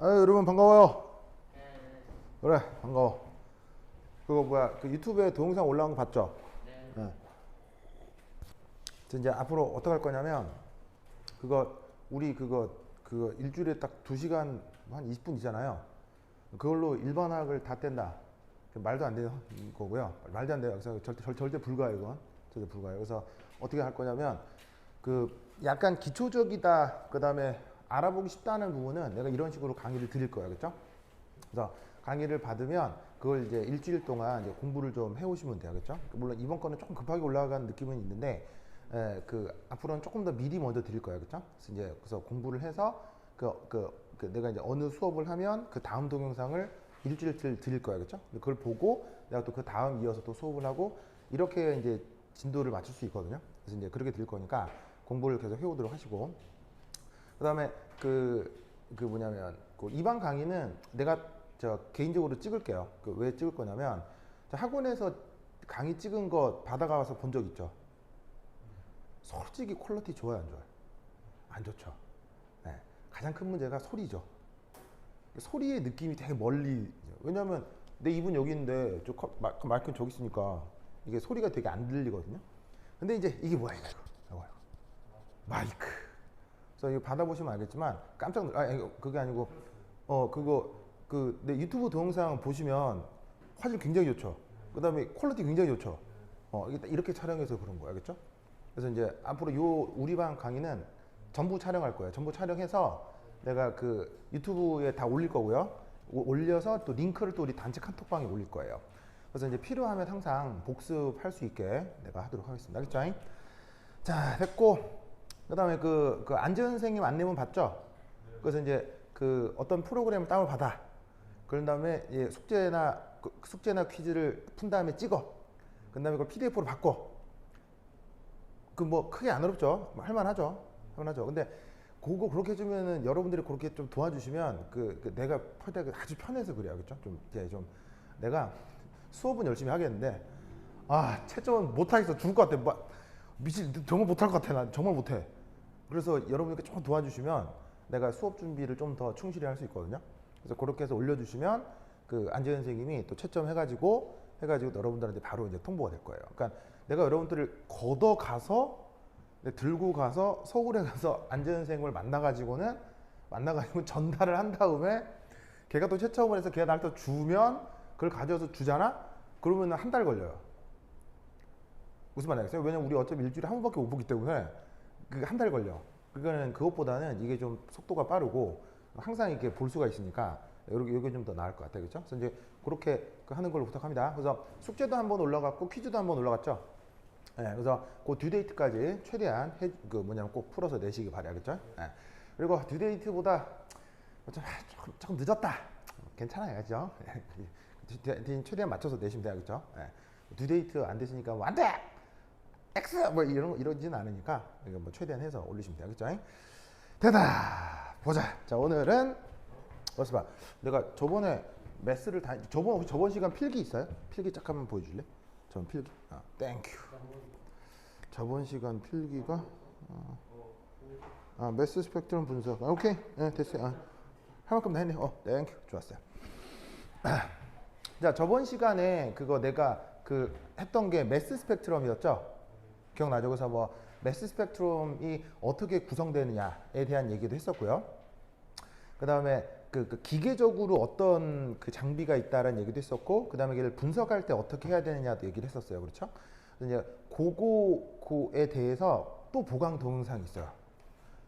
아유, 여러분 반가워요. 그래, 반가워. 그거 뭐야, 그 유튜브에 동영상 올라온 거 봤죠? 네. 그래서 이제 앞으로 어떻게 할 거냐면, 우리 그거 일주일에 딱 2시간, 한 20분이잖아요. 그걸로 일반학을 다 뗀다. 말도 안 되는 거고요. 말도 안 돼요. 그래서 절대 불가해요, 이건. 절대 불가해요. 그래서 어떻게 할 거냐면, 그 약간 기초적이다, 그 다음에 알아보기 쉽다는 부분은 내가 이런 식으로 강의를 드릴 거예요. 그렇죠? 그래서 강의를 받으면 그걸 이제 일주일 동안 이제 공부를 좀 해오시면 돼요. 그렇죠? 물론 이번 거는 조금 급하게 올라가는 느낌은 있는데, 앞으로는 조금 더 미리 먼저 드릴 거예요. 그렇죠? 그래서 공부를 해서 내가 이제 어느 수업을 하면 그 다음 동영상을 일주일 드릴 거예요. 그렇죠? 그걸 보고 내가 또 그 다음 이어서 또 수업을 하고 이렇게 이제 진도를 맞출 수 있거든요. 그래서 이제 그렇게 드릴 거니까 공부를 계속 해오도록 하시고, 그 다음에 이반 강의는 내가 개인적으로 찍을게요. 왜 찍을 거냐면, 학원에서 강의 찍은 거 받아가서 본 적 있죠? 솔직히 퀄리티 좋아요, 안 좋아요? 안 좋죠. 네. 가장 큰 문제가 소리죠. 소리의 느낌이 되게 멀리. 왜냐면 내 입은 여기 있는데 마이크는 저기 있으니까 이게 소리가 되게 안 들리거든요. 근데 이제 이게 뭐야, 이거. 마이크. 그래서 이거 받아보시면 알겠지만 깜짝 그게 아니고 내 유튜브 동영상 보시면 화질 굉장히 좋죠. 그 다음에 퀄리티 굉장히 좋죠. 이렇게 촬영해서 그런 거야, 알겠죠? 그래서 이제 앞으로 우리 반 강의는 전부 촬영할 거예요. 전부 촬영해서 내가 그 유튜브에 다 올릴 거고요. 올려서 또 링크를 또 우리 단체 카톡방에 올릴 거예요. 그래서 이제 필요하면 항상 복습할 수 있게 내가 하도록 하겠습니다. 알겠죠? 자, 됐고. 그 다음에 안재현 선생님 안내문 봤죠? 그래서 이제 어떤 프로그램을 다운받아. 그런 다음에 숙제나 퀴즈를 푼 다음에 찍어. 그 다음에 그걸 PDF로 바꿔. 뭐 크게 안 어렵죠? 할만하죠? 근데 그거 그렇게 해주면은 여러분들이 그렇게 좀 도와주시면 내가 아주 편해서 그래요. 그렇죠? 내가 수업은 열심히 하겠는데, 채점은 못하겠어. 죽을 것 같아. 미친, 정말 못할 것 같아. 난 정말 못해. 그래서 여러분들께 조금 도와주시면 내가 수업 준비를 좀 더 충실히 할 수 있거든요. 그래서 그렇게 해서 올려주시면 안재현 선생님이 또 채점 해가지고 여러분들한테 바로 이제 통보가 될 거예요. 그러니까 내가 여러분들을 들고 가서 서울에 가서 안재현 선생님을 만나가지고 전달을 한 다음에 걔가 또 채점을 해서 걔가 나한테 주면 그걸 가져와서 주잖아? 그러면 한 달 걸려요. 무슨 말인지 알겠어요? 왜냐면 우리 어차피 일주일에 한 번밖에 못 보기 때문에 한 달 걸려. 그것보다는 이게 좀 속도가 빠르고 항상 이렇게 볼 수가 있으니까 이게 좀 더 나을 것 같아요. 그렇죠? 그래서 이제 그렇게 하는 걸로 부탁합니다. 그래서 숙제도 한번 올라갔고 퀴즈도 한번 올라갔죠. 네, 그래서 그 듀데이트까지 최대한 꼭 풀어서 내시기 바라겠죠. 네. 그리고 듀데이트보다 조금 늦었다. 괜찮아요, 그죠? 최대한 맞춰서 내시면 돼야겠죠. 네. 듀데이트 안 됐으니까 안 돼! X! 이러진 않으니까 최대한 해서 올리시면 돼야겠죠. 됐다! 보자. 자, 오늘은 봐. 내가 저번에 매스를 저번 시간 필기 있어요? 필기 짝 한번 보여줄래? 저번 필기. 땡큐. 저번 시간 필기가 매스 스펙트럼 분석. 오케이. 네, 됐어요. 할 만큼 다 했네. 땡큐. 좋았어요. 자, 저번 시간에 내가 했던 게 매스 스펙트럼이었죠? 기억나죠? 그래서 매스 스펙트럼이 어떻게 구성되느냐에 대한 얘기도 했었고요. 그 다음에 기계적으로 어떤 장비가 있다라는 얘기도 했었고, 그 다음에 이걸 분석할 때 어떻게 해야 되느냐도 얘기를 했었어요. 그렇죠? 그래서 이제 그거에 대해서 또 보강 동영상이 있어요.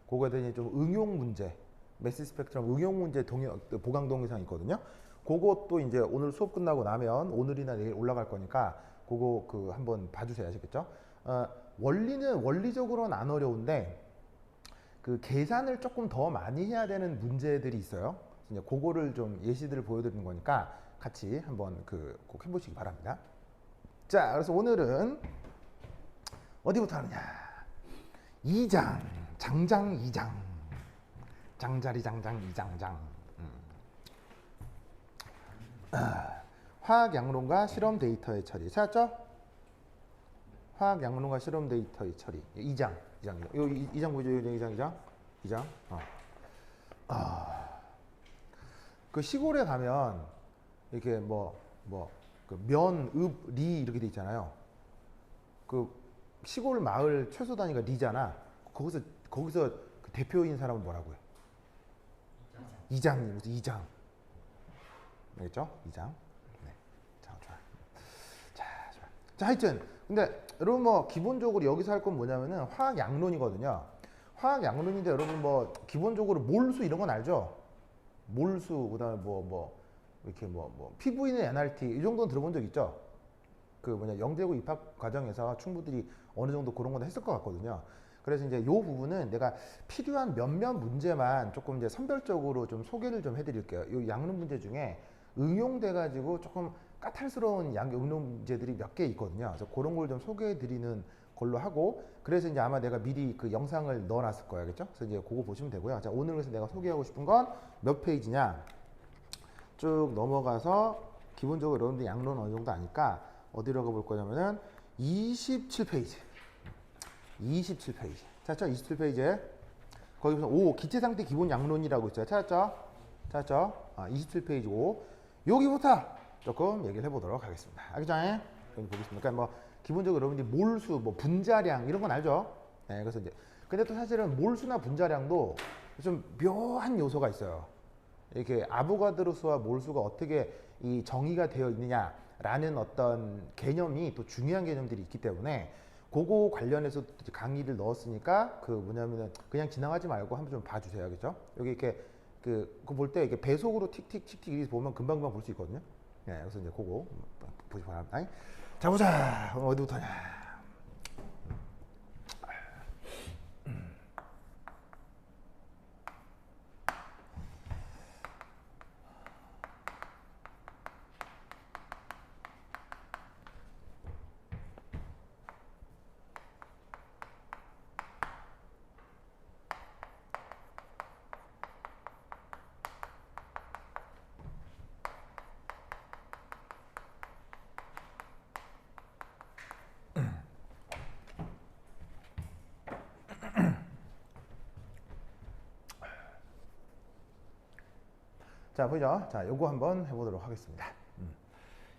그거에 대해 좀 응용 문제, 매스 스펙트럼 응용 문제 보강 동영상이 있거든요. 그것도 이제 오늘 수업 끝나고 나면 오늘이나 내일 올라갈 거니까 그거 한번 봐주세요. 아시겠죠? 원리는 원리적으로는 안 어려운데 계산을 조금 더 많이 해야 되는 문제들이 있어요. 이제 그거를 좀 예시들을 보여드리는 거니까 같이 한번 꼭 해보시기 바랍니다. 자, 그래서 오늘은 어디부터 하느냐? 2장, 장장 2장, 장자리 장장 2장장. 화학 양론과 실험 데이터의 처리. 찾았죠? 화학 양론과 실험 데이터의 처리. 2장. 2장 보죠? 2장. 그 시골에 가면 이렇게 그 면, 읍, 리 이렇게 돼 있잖아요. 그 시골 마을 최소 단위가 리잖아. 거기서 그 대표인 사람은 뭐라고 해? 이장님, 그래서 이장. 알겠죠? 이장. 네. 자, 좋아. 자, 좋아. 자, 하여튼 근데 여러분 뭐 기본적으로 여기서 할 건 뭐냐면은 화학 양론이거든요. 화학 양론인데 여러분 뭐 기본적으로 몰수 이런 건 알죠? 몰수 그다음에 이렇게 PV는 NRT 이 정도는 들어본 적 있죠? 그 영재고 입학 과정에서 충분히 어느 정도 그런 건 했을 것 같거든요. 그래서 이제 이 부분은 내가 필요한 몇몇 문제만 조금 이제 선별적으로 좀 소개를 좀 해드릴게요. 이 양론 문제 중에 응용돼 가지고 조금 까탈스러운 응용 문제들이 몇 개 있거든요. 그래서 그런 걸 좀 소개해드리는 걸로 하고, 그래서 이제 아마 내가 미리 그 영상을 넣어놨을 거예요, 그렇죠? 그래서 이제 그거 보시면 되고요. 자, 오늘 그래서 내가 소개하고 싶은 건 몇 페이지냐? 쭉 넘어가서 기본적으로 여러분들 양론 어느 정도 아니까 어디로 가볼 거냐면은 27페이지. 27페이지. 찾았죠? 27페이지에 거기 보면 기체 상태 기본 양론이라고 있어요. 찾았죠? 찾았죠? 27페이지고 여기부터 조금 얘기를 해보도록 하겠습니다. 알겠죠? 여기 보겠습니다. 그러니까 뭐 기본적으로 여러분들이 몰수, 분자량 이런 건 알죠? 네, 그래서 이제 근데 또 사실은 몰수나 분자량도 좀 묘한 요소가 있어요. 이렇게 아보가드로수와 몰수가 어떻게 이 정의가 되어 있느냐라는 어떤 개념이 또 중요한 개념들이 있기 때문에 그거 관련해서 강의를 넣었으니까 그 뭐냐면은 그냥 지나가지 말고 한번 좀 봐주세요, 알겠죠? 여기 이렇게 그거 볼 때 이렇게 배속으로 틱틱틱틱 이렇게 보면 금방금방 볼 수 있거든요. 네, 그래서 이제 그거 보시기 바랍니다. 자, 보자. 오늘 어디부터냐? 자, 보이죠? 자, 요거 한번 해보도록 하겠습니다.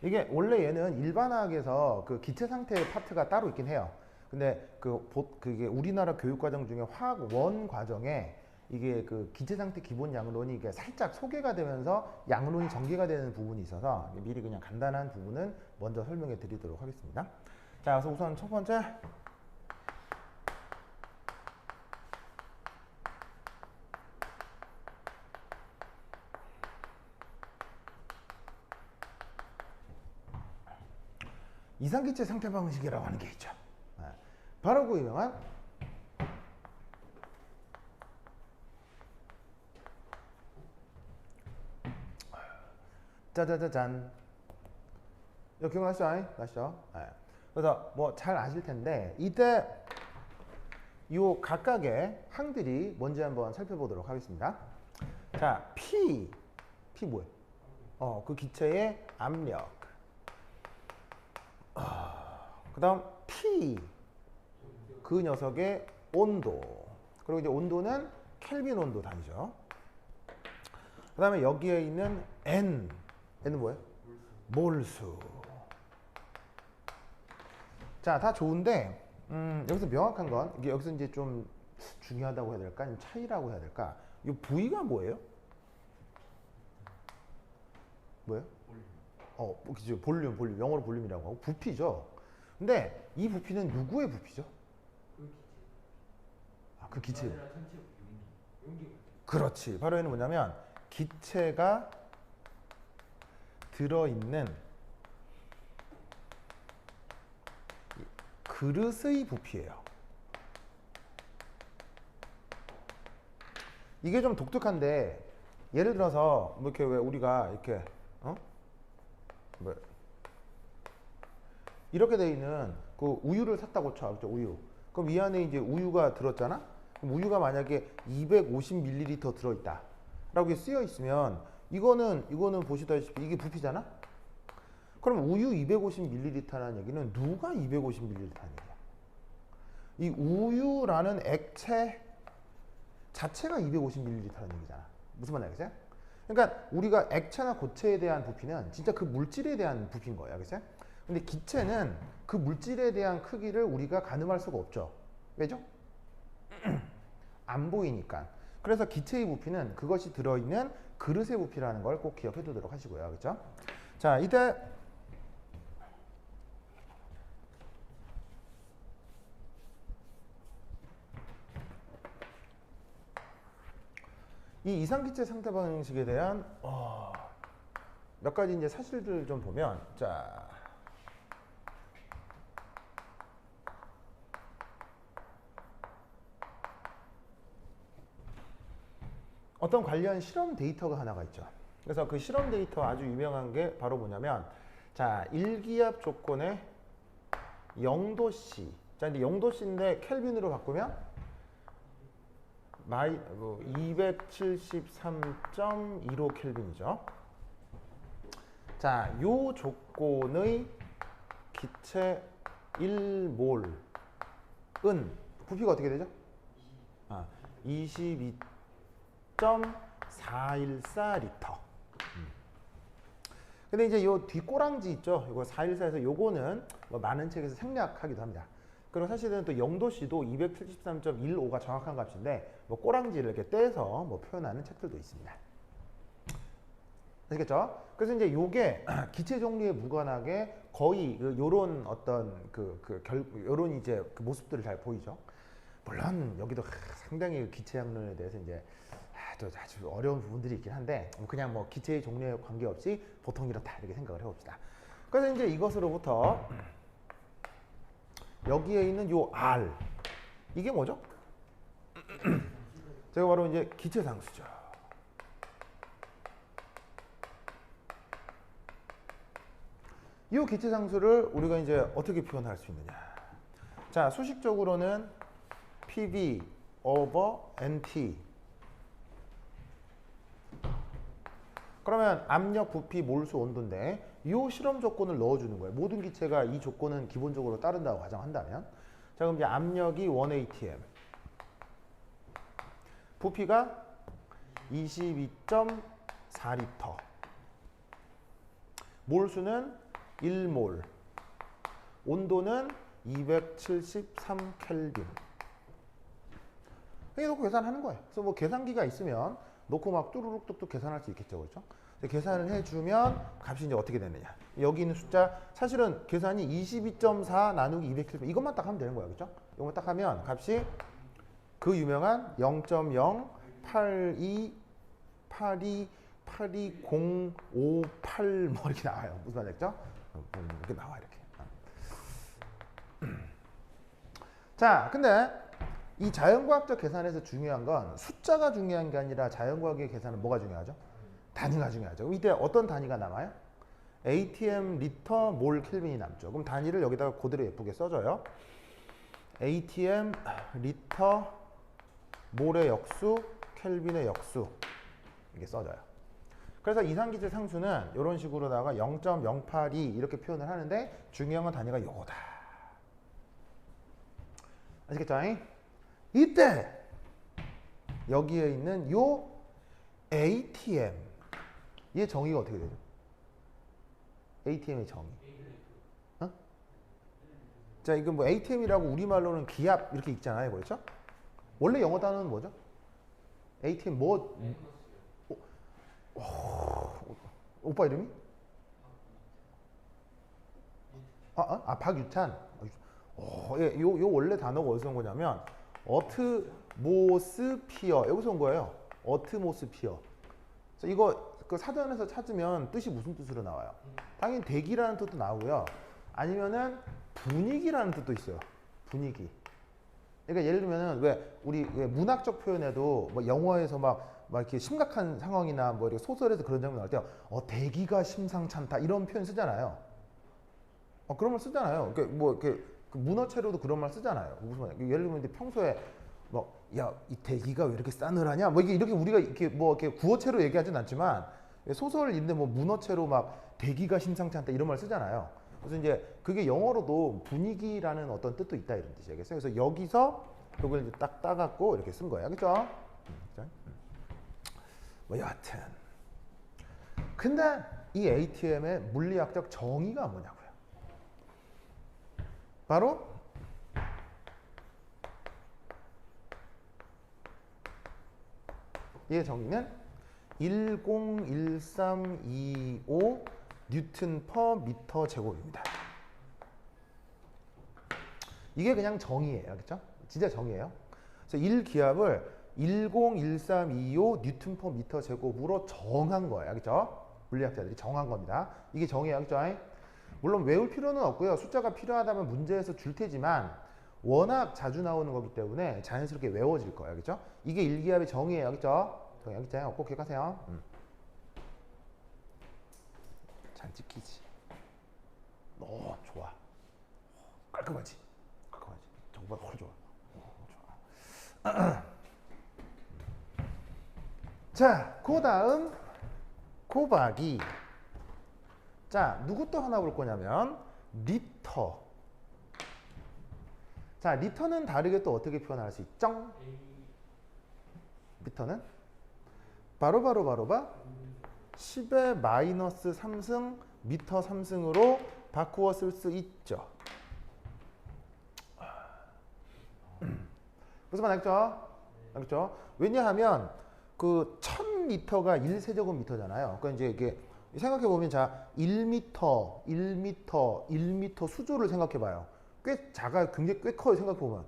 이게 원래 얘는 일반화학에서 그 기체 상태 파트가 따로 있긴 해요. 근데 그게 우리나라 교육과정 중에 화학 원 과정에 이게 그 기체 상태 기본 양론이 이게 살짝 소개가 되면서 양론이 전개가 되는 부분이 있어서 미리 그냥 간단한 부분은 먼저 설명해 드리도록 하겠습니다. 자, 그래서 우선 첫 번째. 이상기체 상태 방식이라고 하는 게 있죠. 바로 그 유명한 짜자자잔. 이거 기억나시죠? 그래서 뭐 잘 아실 텐데 이때 요 각각의 항들이 뭔지 한번 살펴보도록 하겠습니다. 자, P 뭐예요? 그 기체의 압력. 그 다음 T 그 녀석의 온도. 그리고 이제 온도는 켈빈 온도 단위죠. 그 다음에 여기에 있는 N은 뭐예요? 몰수. 자, 다 좋은데 여기서 명확한 건 이게 여기서 이제 좀 중요하다고 해야 될까? 아니면 차이라고 해야 될까? 이 V가 뭐예요? 뭐예요? 그죠. 볼륨. 영어로 볼륨이라고 하고 부피죠. 근데 이 부피는 누구의 부피죠? 그 기체. 그렇지. 바로 얘는 뭐냐면 기체가 들어있는 그릇의 부피예요. 이게 좀 독특한데 예를 들어서 뭐 이렇게 왜 우리가 이렇게 이렇게 돼 있는 그 우유를 샀다고 쳐, 그렇죠? 우유. 그럼 이 안에 이제 우유가 들었잖아. 그럼 우유가 만약에 250ml 들어있다 라고 쓰여 있으면 이거는 보시다시피 이게 부피잖아. 그럼 우유 250ml라는 얘기는 누가 250ml라는 얘기야? 이 우유라는 액체 자체가 250ml라는 얘기잖아. 무슨 말인지 알겠어요? 그러니까 우리가 액체나 고체에 대한 부피는 진짜 그 물질에 대한 부피인 거예요. 알겠어요? 근데 기체는 그 물질에 대한 크기를 우리가 가늠할 수가 없죠. 왜죠? 안 보이니까. 그래서 기체의 부피는 그것이 들어있는 그릇의 부피라는 걸 꼭 기억해 두도록 하시고요. 그렇죠? 자, 이때 이 이상기체 상태 방식에 대한 몇 가지 이제 사실들 좀 보면, 자, 어떤 관련 실험 데이터가 하나가 있죠. 그래서 그 실험 데이터 아주 유명한 게 바로 뭐냐면, 자, 일기압 조건의 0도씨. 자, 근데 0도씨인데 켈빈으로 바꾸면 273.15 켈빈이죠. 자, 요 조건의 기체 1몰은 부피가 어떻게 되죠? 22.414 리터. 근데 이제 요 뒷꼬랑지 있죠? 이거 414에서 요거는 뭐 많은 책에서 생략하기도 합니다. 그리고 사실은 또 0도씨도 273.15가 정확한 값인데 뭐 꼬랑지를 이렇게 떼서 뭐 표현하는 책들도 있습니다. 아시겠죠? 그래서 이제 요게 기체 종류에 무관하게 거의 요런 어떤 요런 이제 그 모습들을 잘 보이죠. 물론 여기도 상당히 기체 학론에 대해서 이제 또 아주 어려운 부분들이 있긴 한데 그냥 뭐 기체의 종류에 관계없이 보통 이렇다 이렇게 생각을 해봅시다. 그래서 이제 이것으로부터 여기에 있는 요 R 이게 뭐죠? 제가 바로 이제 기체 상수죠. 이 기체 상수를 우리가 이제 어떻게 표현할 수 있느냐? 자, 수식적으로는 PV over NT. 그러면 압력, 부피, 몰수, 온도인데 이 실험 조건을 넣어주는 거예요. 모든 기체가 이 조건은 기본적으로 따른다고 가정한다면, 자, 그럼 이제 압력이 1atm, 부피가 22.4리터, 몰수는 1몰, 온도는 273켈빈. 이렇게 놓고 계산하는 거예요. 그래서 뭐 계산기가 있으면 놓고 막 뚜루룩 뚝뚝 계산할 수 있겠죠, 그렇죠? 계산을 해주면 값이 이제 어떻게 되느냐? 여기 있는 숫자 사실은 계산이 22.4 나누기 200켈빈 이것만 딱 하면 되는 거예요, 그렇죠? 이것만 딱 하면 값이 그 유명한 0.0828282058 뭐 이렇게 나와요. 무슨 말이죠? 이렇게 나와 이렇게. 자, 근데 이 자연과학적 계산에서 중요한 건 숫자가 중요한 게 아니라 자연과학의 계산은 뭐가 중요하죠? 단위가 중요하죠. 그럼 이때 어떤 단위가 남아요? ATM 리터 몰 켈빈이 남죠. 그럼 단위를 여기다가 그대로 예쁘게 써줘요. ATM 리터 몰의 역수 켈빈의 역수 이렇게 써져요. 그래서 이상기체 상수는 이런 식으로다가 0.082 이렇게 표현을 하는데 중요한 건 단위가 요거다. 아시겠죠? 이때 여기에 있는 요 ATM 얘 정의가 어떻게 되죠? ATM의 정의. 어? 자, 이거 뭐 ATM이라고 우리말로는 기압 이렇게 읽잖아요, 그렇죠? 원래 영어 단어는 뭐죠? ATM 뭐? 오빠 이름이? 박유찬. 요 원래 단어가 어디서 온 거냐면 어트모스피어 여기서 온 거예요. 어트모스피어. 그래서 이거 그 사전에서 찾으면 뜻이 무슨 뜻으로 나와요? 당연히 대기라는 뜻도 나오고요. 아니면은 분위기라는 뜻도 있어요. 분위기. 그러니까 예를 들면은 왜 문학적 표현에도 뭐 영화에서 막 이렇게 심각한 상황이나 뭐 이렇게 소설에서 그런 장면 나올 때 대기가 심상찮다 이런 표현 쓰잖아요. 그런 말 쓰잖아요. 이렇게 문어체로도 그런 말 쓰잖아요. 무슨 말이야? 예를 들면 평소에 이 대기가 왜 이렇게 싸늘하냐? 이렇게 우리가 이렇게 구어체로 얘기하진 않지만 소설 읽는데 문어체로 막 대기가 심상치 않다 이런 말 쓰잖아요. 그래서 이제 그게 영어로도 분위기라는 어떤 뜻도 있다 이런 뜻이겠어요. 그래서 여기서 그걸 이제 딱 따갖고 이렇게 쓴 거예요. 그렇죠? 뭐 여하튼 근데 이 ATM의 물리학적 정의가 뭐냐고요? 바로 이의 정의는 101325 뉴턴 퍼 미터 제곱입니다. 이게 그냥 정의예요. 그렇죠? 진짜 정의예요. 그래서 1기압을 101325 뉴턴 퍼 미터 제곱으로 정한 거예요. 그렇죠? 물리학자들이 정한 겁니다. 이게 정의예요. 그렇죠? 물론 외울 필요는 없고요. 숫자가 필요하다면 문제에서 줄 테지만 워낙 자주 나오는 거기 때문에 자연스럽게 외워질 거예요. 그렇죠? 이게 1기압의 정의예요. 그렇죠? 정의 있잖아요. 꼭 기억하세요. 잘 찍히지. 좋아. 깔끔하지. 정보가 훨씬 좋아. 좋아. 자, 그 다음 곱하기. 자, 누구 또 하나 볼 거냐면 리터. 자, 리터는 다르게 또 어떻게 표현할 수 있죠? 리터는 바로 10의 마이너스 3승 미터 3승으로 바꾸어 쓸 수 있죠. 무슨 말 알겠죠? 알겠죠? 왜냐하면 그 1000리터가 1세제곱미터잖아요. 그러니까 이제 이게 생각해 보면 자 1m, 1m, 1m 수조를 생각해 봐요. 꽤 작아요. 굉장히 꽤 커요. 생각해 보면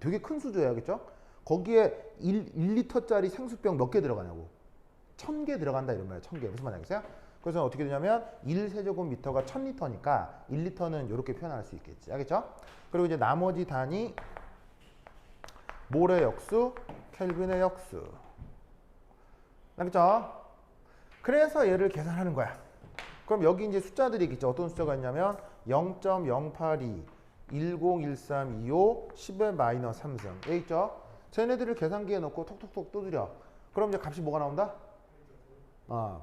되게 큰 수조예요. 알겠죠? 거기에 1리터짜리 생수병 몇 개 들어가냐고. 1000개 들어간다 이런 말이에요. 1000개. 무슨 말인지 알겠어요? 그래서 어떻게 되냐면 1세제곱미터가 1000리터니까 1리터는 이렇게 표현할 수 있겠지. 알겠죠? 그리고 이제 나머지 단위 몰의 역수, 켈빈의 역수. 알겠죠? 그래서 얘를 계산하는 거야. 그럼 여기 이제 숫자들이 있겠죠. 어떤 숫자가 있냐면 0.082, 101325, 10의 마이너스 3승. 여기 있죠? 쟤네들을 계산기에 넣고 톡톡톡 두드려. 그럼 이제 값이 뭐가 나온다?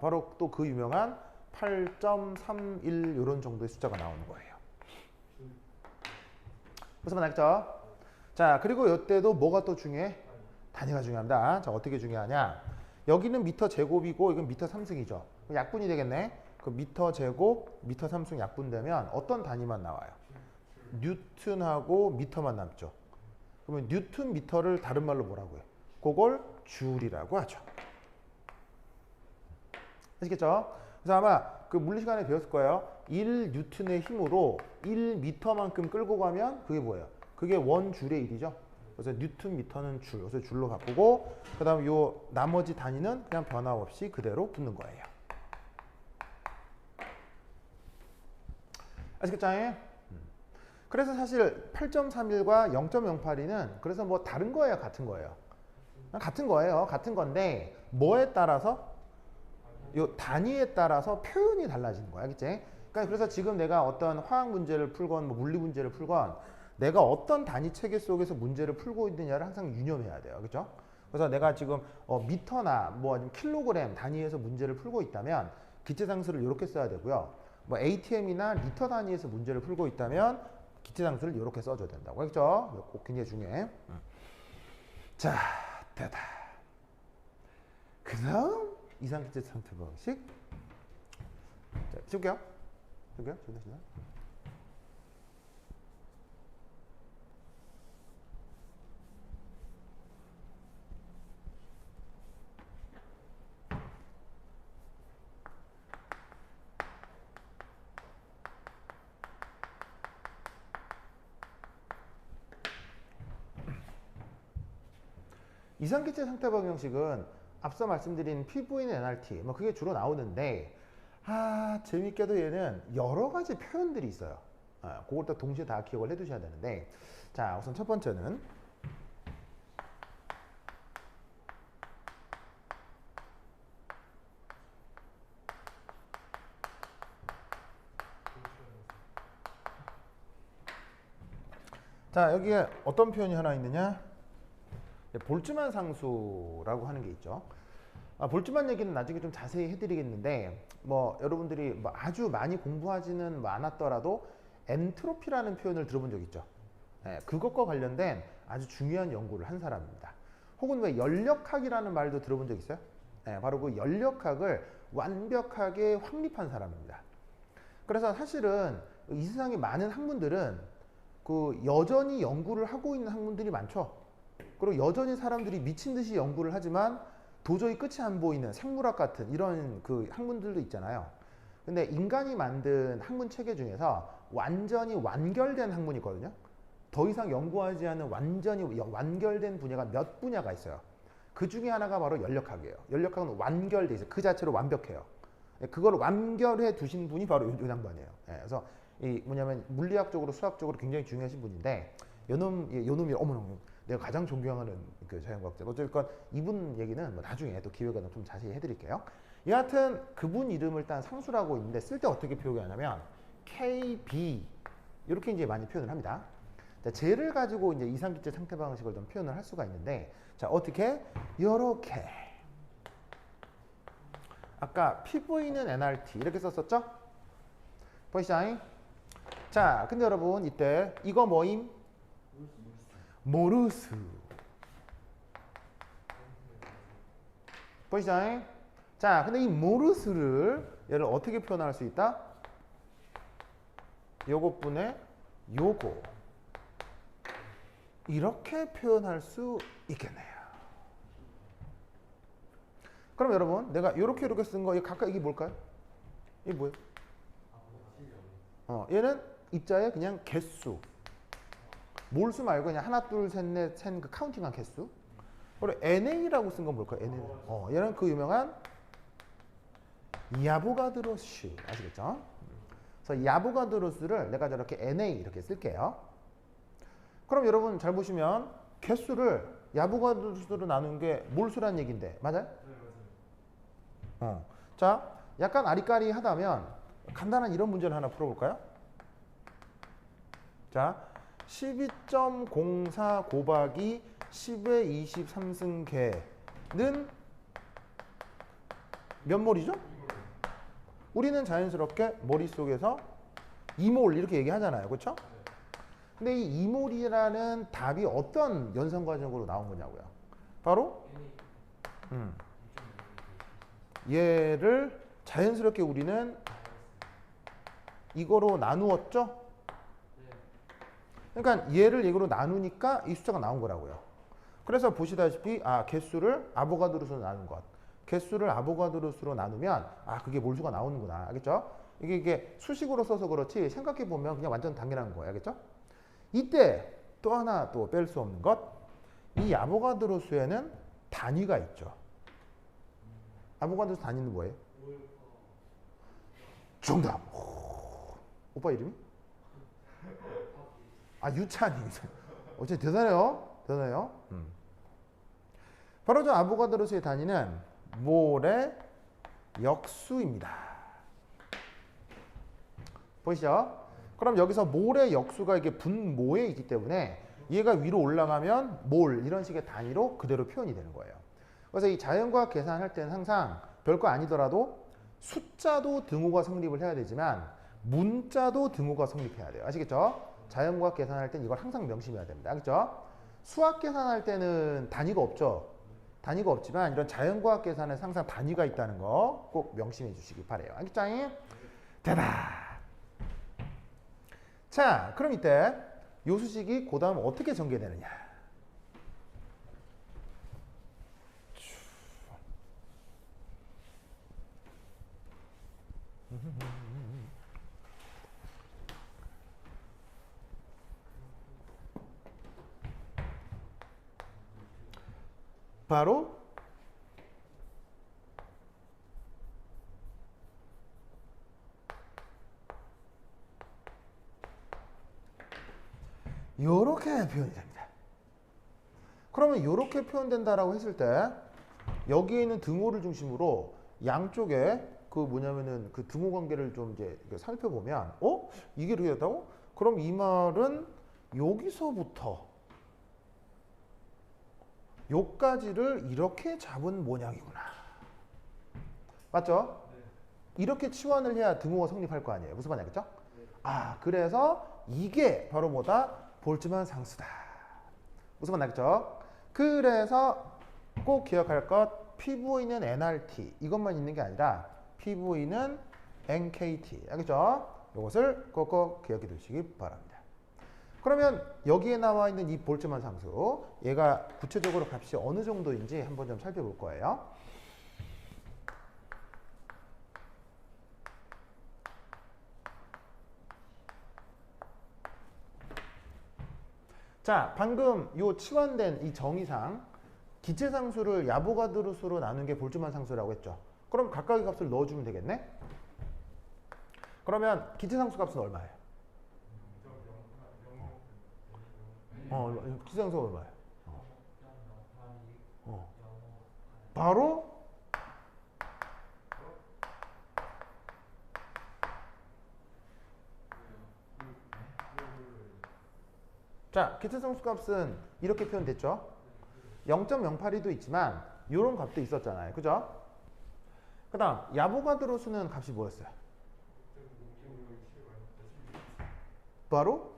바로 또 그 유명한 8.31 이런 정도의 숫자가 나오는 거예요. 무슨 말 알겠죠? 자, 그리고 이때도 뭐가 또 중요해? 단위가 중요합니다. 자, 어떻게 중요하냐? 여기는 미터 제곱이고 이건 미터 3승이죠. 약분이 되겠네. 그 미터 제곱, 미터 3승 약분되면 어떤 단위만 나와요? 뉴턴하고 미터만 남죠. 그러면 뉴턴 미터를 다른 말로 뭐라고 해요? 그걸 줄이라고 하죠. 아시겠죠? 그래서 아마 그 물리 시간에 배웠을 거예요. 1뉴턴의 힘으로 1미터만큼 끌고 가면 그게 뭐예요? 그게 원줄의 일이죠. 그래서 뉴턴 미터는 줄, 그래서 줄로 바꾸고 그 다음 요 나머지 단위는 그냥 변화없이 그대로 붙는 거예요. 아시겠죠? 그래서 사실 8.31과 0.082는 그래서 뭐 다른 거예요? 같은 거예요? 같은 거예요. 같은 건데 뭐에 따라서? 요 단위에 따라서 표현이 달라지는 거야. 알겠지? 그러니까 그래서 지금 내가 어떤 화학 문제를 풀건 뭐 물리 문제를 풀건 내가 어떤 단위 체계 속에서 문제를 풀고 있느냐를 항상 유념해야 돼요. 그렇죠? 그래서 내가 지금 미터나 뭐 아니면 킬로그램 단위에서 문제를 풀고 있다면 기체 상수를 이렇게 써야 되고요. 뭐 ATM이나 리터 단위에서 문제를 풀고 있다면 기체 상수를 이렇게 써줘야 된다고. 알겠죠? 꼭 굉장히 중요해. 자, 됐다. 그 다음 이상기체 상태 방식. 자, 지울게요. 지울게요. 이상기체 상태 방정식은 앞서 말씀드린 PV는 NRT 뭐 그게 주로 나오는데 재밌게도 얘는 여러 가지 표현들이 있어요. 그걸 또 동시에 다 기억을 해 두셔야 되는데 자 우선 첫 번째는 자 여기에 어떤 표현이 하나 있느냐 볼츠만 상수라고 하는 게 있죠. 볼츠만 얘기는 나중에 좀 자세히 해드리겠는데 뭐 여러분들이 뭐 아주 많이 공부하지는 않았더라도 엔트로피라는 표현을 들어본 적 있죠. 그것과 관련된 아주 중요한 연구를 한 사람입니다. 혹은 왜 연력학이라는 말도 들어본 적 있어요? 예, 바로 그 연력학을 완벽하게 확립한 사람입니다. 그래서 사실은 이 세상에 많은 학문들은 그 여전히 연구를 하고 있는 학문들이 많죠. 그리고 여전히 사람들이 미친 듯이 연구를 하지만 도저히 끝이 안 보이는 생물학 같은 이런 그 학문들도 있잖아요. 근데 인간이 만든 학문 체계 중에서 완전히 완결된 학문이 있거든요. 더 이상 연구하지 않은 완전히 완결된 분야가 몇 분야가 있어요. 그 중에 하나가 바로 연력학이에요. 연력학은 완결돼 있어요. 그 자체로 완벽해요. 그걸 완결해 두신 분이 바로 요 장반이에요. 그래서 이 뭐냐면 물리학적으로 수학적으로 굉장히 중요하신 분인데 요놈이 어머나 내가 가장 존경하는 그 자연과학자. 어쨌건 이분 얘기는 뭐 나중에 또 기회가 되면 좀 자세히 해드릴게요. 여하튼 그분 이름을 딴 상수라고 있는데 쓸 때 어떻게 표현하냐면 KB 이렇게 이제 많이 표현을 합니다. 자, 쟤를 가지고 이제 이상기체 상태 방식을 좀 표현을 할 수가 있는데 자 어떻게 요렇게 아까 PV는 NRT 이렇게 썼었죠? 보이시죠? 자 근데 여러분 이때 이거 뭐임? 모르스 보이시죠? 자 근데 이 모르스를 얘를 어떻게 표현할 수 있다? 요것분의 요거 이렇게 표현할 수 있겠네요. 그럼 여러분 내가 이렇게 쓴 거 각각 이게 뭘까요? 이게 뭐예요? 얘는 입자의 그냥 개수 몰수 말고 그냥 하나 둘 셋 넷 셋 그 카운팅한 개수. 그리고 NA라고 쓴 건 뭘까요? NA. 얘는 그 유명한 야보가드로 수 아시겠죠? 그래서 야보가드로 수를 내가 저렇게 NA 이렇게 쓸게요. 그럼 여러분 잘 보시면 개수를 야보가드로 수로 나눈 게 몰수란 얘기인데 맞아요? 자 약간 아리까리하다면 간단한 이런 문제를 하나 풀어볼까요? 자 12.04 곱하기 10의 23승계는 몇 몰이죠? 우리는 자연스럽게 머릿속에서 2몰 이렇게 얘기하잖아요. 그렇죠? 근데 이 2몰이라는 답이 어떤 연산과정으로 나온 거냐고요. 바로 얘를 자연스럽게 우리는 이거로 나누었죠? 그러니까 얘를 이거로 나누니까 이 숫자가 나온 거라고요. 그래서 보시다시피 개수를 아보가드로수로 나눈 것. 개수를 아보가드로수로 나누면 그게 몰수가 나오는구나. 알겠죠? 이게 수식으로 써서 그렇지 생각해 보면 그냥 완전 당연한 거예요. 알겠죠? 이때 또 하나 또 뺄 수 없는 것. 이 아보가드로수에는 단위가 있죠. 아보가드로수 단위는 뭐예요? 정답. 오빠 이름이? 유찬이. 어째 대단해요. 대단해요. 바로 저 아보가드로수의 단위는 몰의 역수입니다. 보이시죠? 그럼 여기서 몰의 역수가 이게 분모에 있기 때문에 얘가 위로 올라가면 몰 이런 식의 단위로 그대로 표현이 되는 거예요. 그래서 이 자연과학 계산할 때는 항상 별거 아니더라도 숫자도 등호가 성립을 해야 되지만 문자도 등호가 성립해야 돼요. 아시겠죠? 자연과학 계산할 땐 이걸 항상 명심해야 됩니다. 알겠죠? 수학 계산할 때는 단위가 없죠. 단위가 없지만 이런 자연과학 계산에서 항상 단위가 있다는 거 꼭 명심해 주시기 바래요. 알겠죠? 대박! 자, 그럼 이때 요 수식이 그 다음 어떻게 전개되느냐. 바로 요렇게 표현이 됩니다. 그러면 요렇게 표현된다라고 했을 때 여기에 있는 등호를 중심으로 양쪽에 그 뭐냐면은 그 등호 관계를 좀 이제 살펴보면 이게 이렇게 됐다고? 그럼 이 말은 여기서부터 요까지를 이렇게 잡은 모양이구나. 맞죠? 네. 이렇게 치환을 해야 등호가 성립할 거 아니에요. 무슨 말이겠죠? 네. 그래서 이게 바로 뭐다? 볼츠만 상수다. 무슨 말 나겠죠? 그래서 꼭 기억할 것 PV는 nRT 이것만 있는 게 아니라 PV는 NKT. 알겠죠? 이것을 꼭꼭 기억해 두시기 바랍니다. 그러면 여기에 나와 있는 이 볼트만 상수, 얘가 구체적으로 값이 어느 정도인지 한번 좀 살펴볼 거예요. 자, 방금 요 치환된 이 정의상 기체 상수를 야보가드로 수로 나눈 게 볼트만 상수라고 했죠. 그럼 각각의 값을 넣어주면 되겠네? 그러면 기체 상수 값은 얼마예요? 기체 상수가 얼마예요? 바로 자, 기체 상수 값은 이렇게 표현됐죠? 0.082도 있지만 이런 값도 있었잖아요. 그죠? 그 다음 야보가드로 수는 값이 뭐였어요? 바로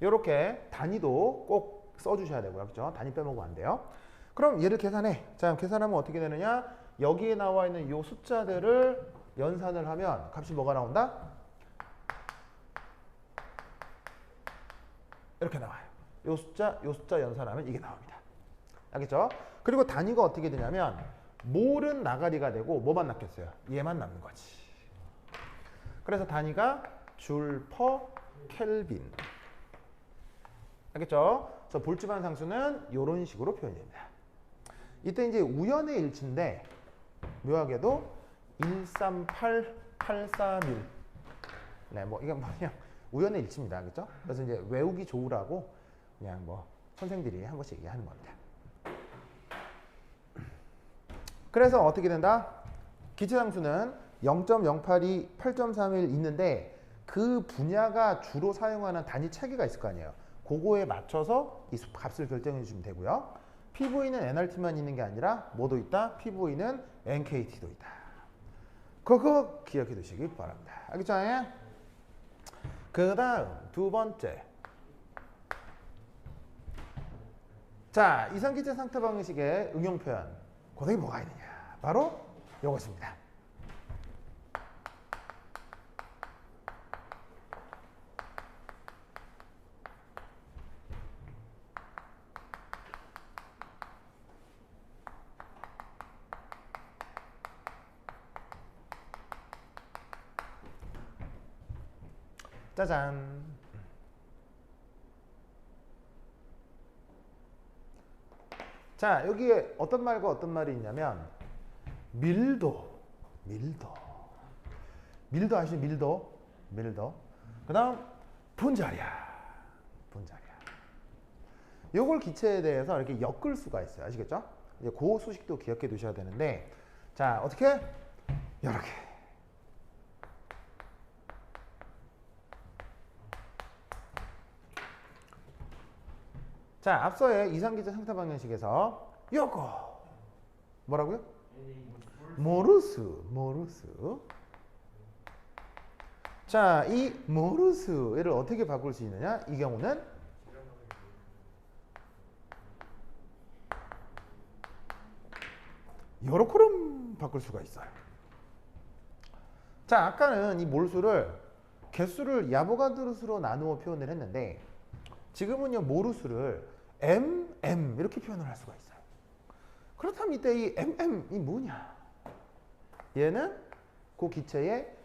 이렇게 단위도 꼭 써주셔야 되고요. 그렇죠? 단위 빼먹으면 안 돼요. 그럼 얘를 계산해. 자, 계산하면 어떻게 되느냐? 여기에 나와 있는 이 숫자들을 연산을 하면 값이 뭐가 나온다? 이렇게 나와요. 이 숫자 연산하면 이게 나옵니다. 알겠죠? 그리고 단위가 어떻게 되냐면 몰은 나가리가 되고 뭐만 남겠어요? 얘만 남는 거지. 그래서 단위가 줄 퍼 켈빈. 알겠죠? 그래서 볼츠만 상수는 이런 식으로 표현이 됩니다. 이때 이제 우연의 일치인데 묘하게도 138, 831. 네, 뭐 이건 그냥 우연의 일치입니다. 그렇죠? 그래서 이제 외우기 좋으라고 그냥 뭐 선생들이 한 번씩 얘기하는 겁니다. 그래서 어떻게 된다? 기체 상수는 0.082, 8.31 있는데 그 분야가 주로 사용하는 단위 체계가 있을 거 아니에요. 그거에 맞춰서 이 값을 결정해 주시면 되고요. PV는 nRT만 있는 게 아니라 뭐도 있다? PV는 NKT도 있다. 그거 기억해 두시기 바랍니다. 알겠죠? 그 다음 두 번째. 자, 이상기체 상태 방식의 응용 표현. 고등이 뭐가 있느냐? 바로 이것입니다. 짜잔. 자, 여기에 어떤 말과 어떤 말이 있냐면 밀도 아시죠? 밀도. 그 다음 분자량. 요걸 기체에 대해서 이렇게 엮을 수가 있어요. 아시겠죠? 이제 그 수식도 기억해 두셔야 되는데, 자, 어떻게? 이렇게. 자, 앞서의 이상기체 상태 방정식에서 요거 뭐라고요? 모르스. 자, 이 모르스를 어떻게 바꿀 수 있느냐? 이 경우는 요렇게럼 바꿀 수가 있어요. 자, 아까는 이 몰수를 개수를 야보가드로 수로 나누어 표현을 했는데 지금은요 모르수를 MM 이렇게 표현을 할 수가 있어요. 그렇다면 이때 이 MM이 뭐냐? 얘는 그 기체의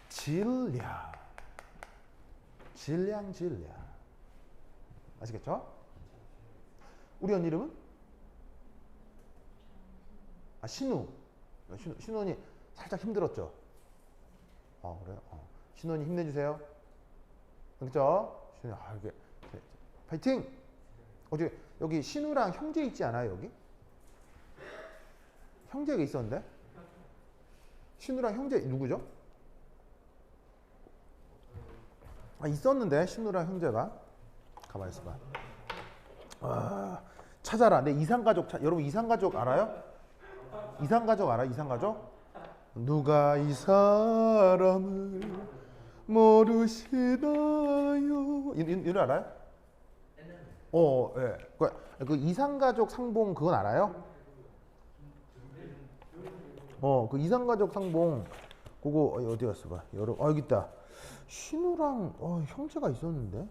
질량. 아시겠죠? 우리 언니 이름은? 신우언니 살짝 힘들었죠? 그래요? 신우언니 힘내주세요. 그렇죠? 이게 파이팅! 어제 여기 신우랑 형제 있지 않아요? 여기? 형제가 있었는데? 신우랑 형제 누구죠? 있었는데 신우랑 형제가 가만히 있어봐. 찾아라. 내 이상가족 여러분 이상가족 알아요? 이상가족 알아? 이상가족? 누가 이 사람을 모르시나요? 이 노래 알아요? 예. 그 이상가족 상봉 그건 알아요? 그 이상가족 상봉 그거 어디 갔어 봐. 여기 있다. 신우랑 형제가 있었는데.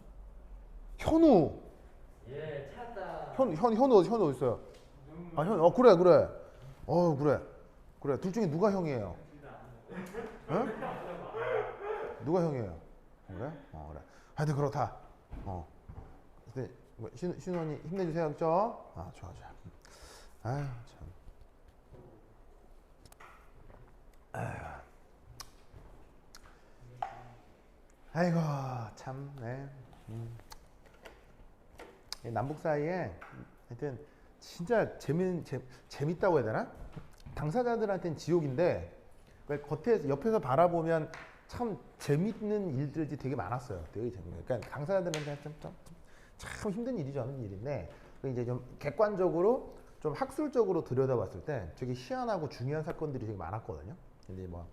현우. 예, 찾았다. 현우 어디 있어요? 그래. 그래. 둘 중에 누가 형이에요? 응? 누가 형이에요? 그래? 그래. 하여튼 그렇다. 근데 신우 언니 힘내주세요, 그죠? 좋아. 아유 참. 아이고 참. 네. 남북 사이에 하여튼 진짜 재밌다고 해야 되나? 당사자들한테는 지옥인데 겉에서 옆에서 바라보면 참 재밌는 일들이 되게 많았어요. 되게 재밌는. 그러니까 당사자들한테 참 힘든 일이죠, 하는 일인데 이제 좀 객관적으로 좀 학술적으로 들여다봤을 때 되게 희한하고 중요한 사건들이 되게 많았거든요. 근데 뭐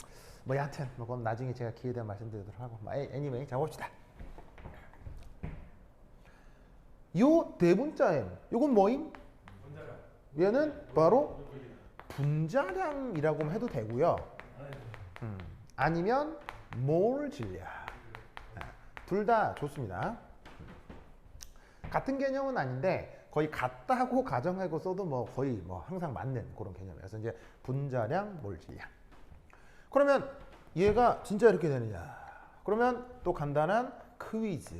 여하튼 그건 나중에 제가 기회 되면 말씀드리도록 하고. anyway, 자 봅시다. 요 대문자엠, 요건 뭐임? 얘는 바로 분자량이라고 해도 되고요. 아니면 몰 질량. 둘 다 좋습니다. 같은 개념은 아닌데 거의 같다고 가정하고 써도 거의 항상 맞는 그런 개념이에요. 그래서 이제 분자량, 몰 질량. 그러면 얘가 진짜 이렇게 되느냐? 그러면 또 간단한 퀴즈.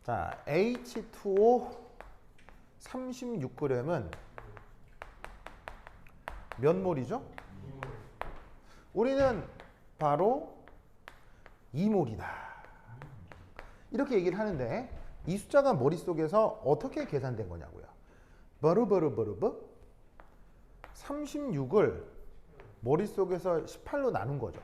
자, H2O 36g은 몇 몰이죠? 우리는 바로 2몰이다. 이렇게 얘기를 하는데 이 숫자가 머릿속에서 어떻게 계산된 거냐고요. 버르버르버르버 36을 머릿속에서 18로 나눈 거죠.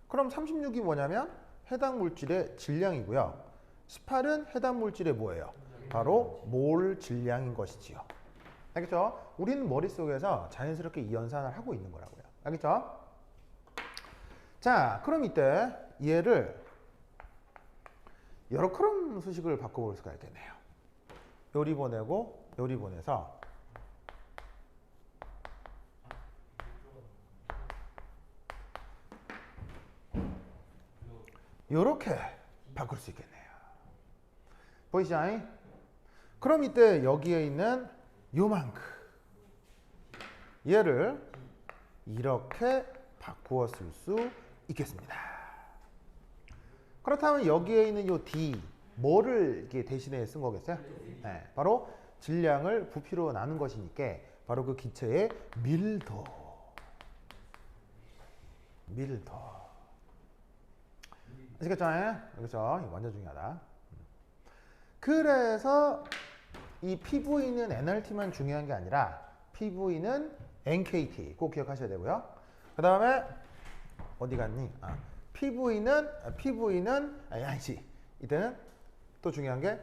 그럼 36이 뭐냐면 해당 물질의 질량이고요. 18은 해당 물질의 뭐예요? 바로 몰 질량인 것이지요. 알겠죠? 우리는 머릿속에서 자연스럽게 이 연산을 하고 있는 거라고요. 알겠죠? 자, 그럼 이때 얘를 여러 크롬 수식을 바꿔볼 수가 있겠네요. 요리 보내고 요리 보내서 요렇게 바꿀 수 있겠네요. 보이시죠? 그럼 이때 여기에 있는 요만큼 얘를 이렇게 바꾸어 쓸 수 있겠습니다. 그렇다면 여기에 있는 요 D 뭐를 이렇게 대신에 쓴 거겠어요? 네, 바로 질량을 부피로 나눈 것이니까 바로 그 기체의 밀도. 아시겠죠? 그렇죠? 완전 중요하다. 그래서 이 PV는 NRT만 중요한 게 아니라 PV는 NKT 꼭 기억하셔야 되고요. 그 다음에 어디 갔니? PV는 아니지. 이때는 또 중요한 게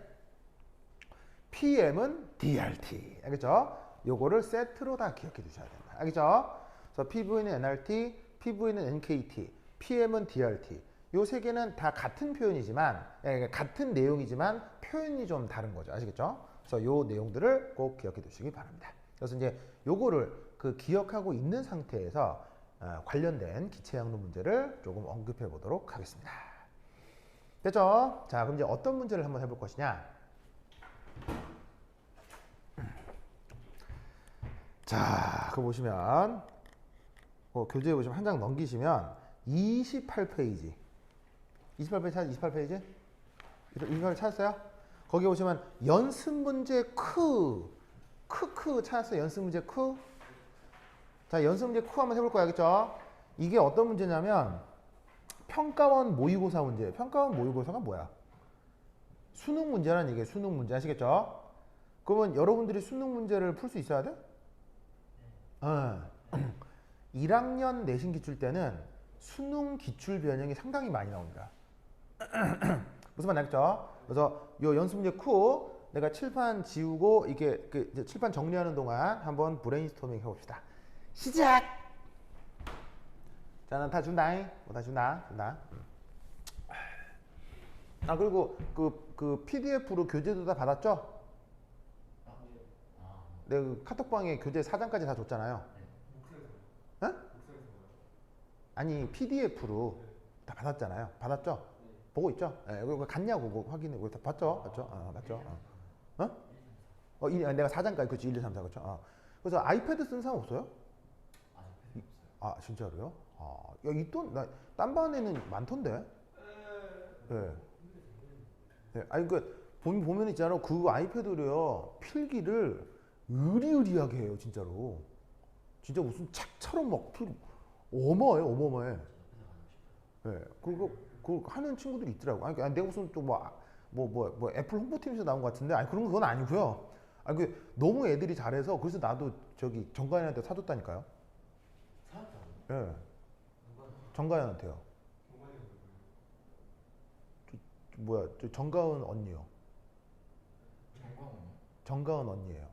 PM은 DRT. 알겠죠? 요거를 세트로 다 기억해 두셔야 된다. 알겠죠? 그래서 PV는 NRT, PV는 NKT, PM은 DRT. 요 세 개는 다 같은 표현이지만, 같은 내용이지만 표현이 좀 다른 거죠. 아시겠죠? 그래서 요 내용들을 꼭 기억해 두시기 바랍니다. 그래서 이제 요거를 그 기억하고 있는 상태에서 관련된 기체양론 문제를 조금 언급해 보도록 하겠습니다. 됐죠? 자, 그럼 이제 어떤 문제를 한번 해볼 것이냐? 자, 그거 보시면 교재에 보시면 한 장 넘기시면 28페이지. 28페이지? 28페이지 찾았어요? 거기 보시면 연습 문제 크크 찾았어요? 연습 문제 크? 자, 연습 문제 크 한번 해볼 거야, 알겠죠? 이게 어떤 문제냐면 평가원 모의고사 문제예요. 평가원 모의고사가 뭐야? 수능 문제란 얘기예요. 수능 문제 아시겠죠? 그러면 여러분들이 수능 문제를 풀 수 있어야 돼? 1학년 내신 기출 때는 수능 기출 변형이 상당히 많이 나옵니다. 무슨 말인지 알겠죠? 그래서 요 연습 문제 크 내가 칠판 지우고 이게 이제 칠판 정리하는 동안 한번 브레인스토밍 해봅시다. 시작! 자, 난 다 준다잉. 다 준다. 준다. 아, 그리고 그 PDF로 교재도 다 받았죠? 아, 네. 아, 내가 그 카톡방에 교재 4장까지 다 줬잖아요. 에? 아니, PDF로 다 받았잖아요. 받았죠? 보고 있죠? 예, 그거 갔냐고 그거 확인해. 그거 다 봤죠? 봤죠? 봤죠? 내가 4장까지, 그치, 1, 2, 3, 4, 그쵸? 그래서 아이패드 쓴 사람 없어요? 아직 없어요. 아, 진짜로요? 야, 이 돈, 딴 반에는 많던데? 예. 예, 아니, 보면 있잖아. 그 아이패드로요, 필기를 으리으리하게 해요, 진짜로. 진짜 무슨 책처럼 막 어마어마해, 어마어마해. 예, 그거 하는 친구들이 있더라고. 아니, 내가 무슨 또 뭐 애플 홍보팀에서 나온 것 같은데, 아니, 그런 건 아니고요. 아니, 너무 애들이 잘해서, 그래서 나도 저기 정가연한테 사줬다니까요. 사왔다고요? 예, 정가연한테요. 저 정가은 언니요. 정광훈이요? 정가은 언니예요.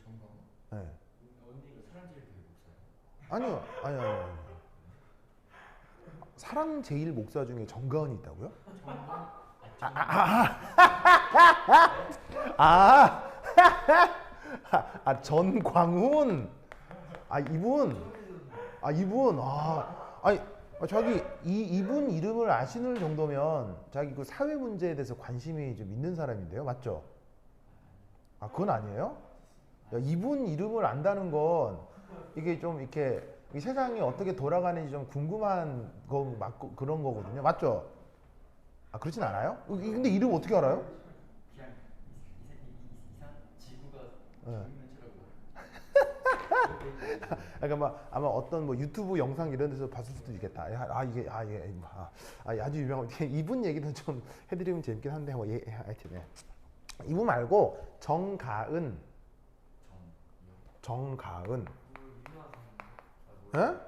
정광훈? 예. 언니가 사랑제일 교회 목사예요? 아니요, 아니요. 사랑제일 목사 중에 정가은이 있다고요? 아, 전광훈. 이분. 아니, 자기 이분 이름을 아시는 정도면 자기 그 사회 문제에 대해서 관심이 좀 있는 사람인데요, 맞죠? 그건 아니에요? 야, 이분 이름을 안다는 건 이게 좀 이렇게 이 세상이 어떻게 돌아가는지 좀 궁금한 거 맞고 그런 거거든요, 맞죠? 그렇진 않아요? 근데 이름 어떻게 알아요? 그냥 이상 지구가 네. 정면체라고. 그러니까 아마 어떤 뭐 유튜브 영상 이런 데서 봤을 수도 있겠다. 아주 유명한 이분 얘기는 좀 해드리면 재밌긴 한데 하여튼 이분 말고 정가은. 유명한 예? 유명한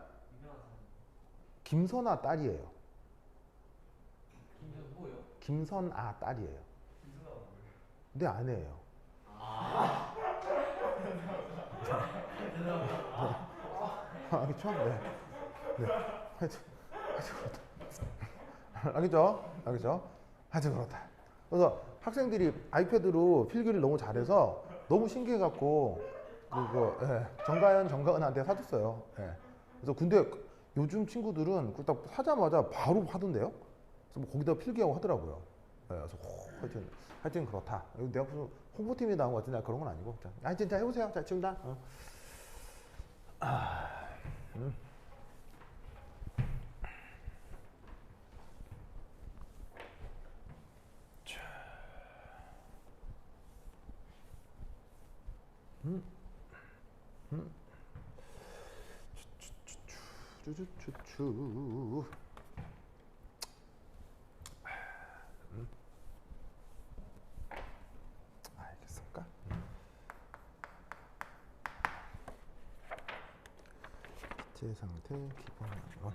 김선아 딸이에요. 김현호요? 김선아 딸이에요. 김선아가 뭐예요? 내 아내예요. 그렇죠? 네. 하여튼 그렇다. 알겠죠? 하여튼 그렇다. 그래서 학생들이 아이패드로 필기를 너무 잘해서 너무 신기해갖고 정가은한테 사줬어요. 예. 그래서 근데 요즘 친구들은 딱 사자마자 바로 하던데요. 그래서 뭐 거기다 필기하고 하더라고요. 예, 그래서 하여튼 그렇다. 내가 무슨 홍보팀이 나온 것 같은데 그런 건 아니고. 자, 해보세요. 자, 지금 다. 추추추추. 알겠습니까? 제 상태 기본 양론.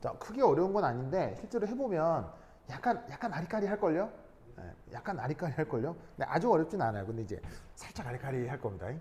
자, 크게 어려운 건 아닌데 실제로 해보면 약간 아리까리 할걸요? 예, 약간 아리까리 할걸요? 근데 아주 어렵진 않아요. 근데 이제 살짝 아리까리 할 겁니다. 예.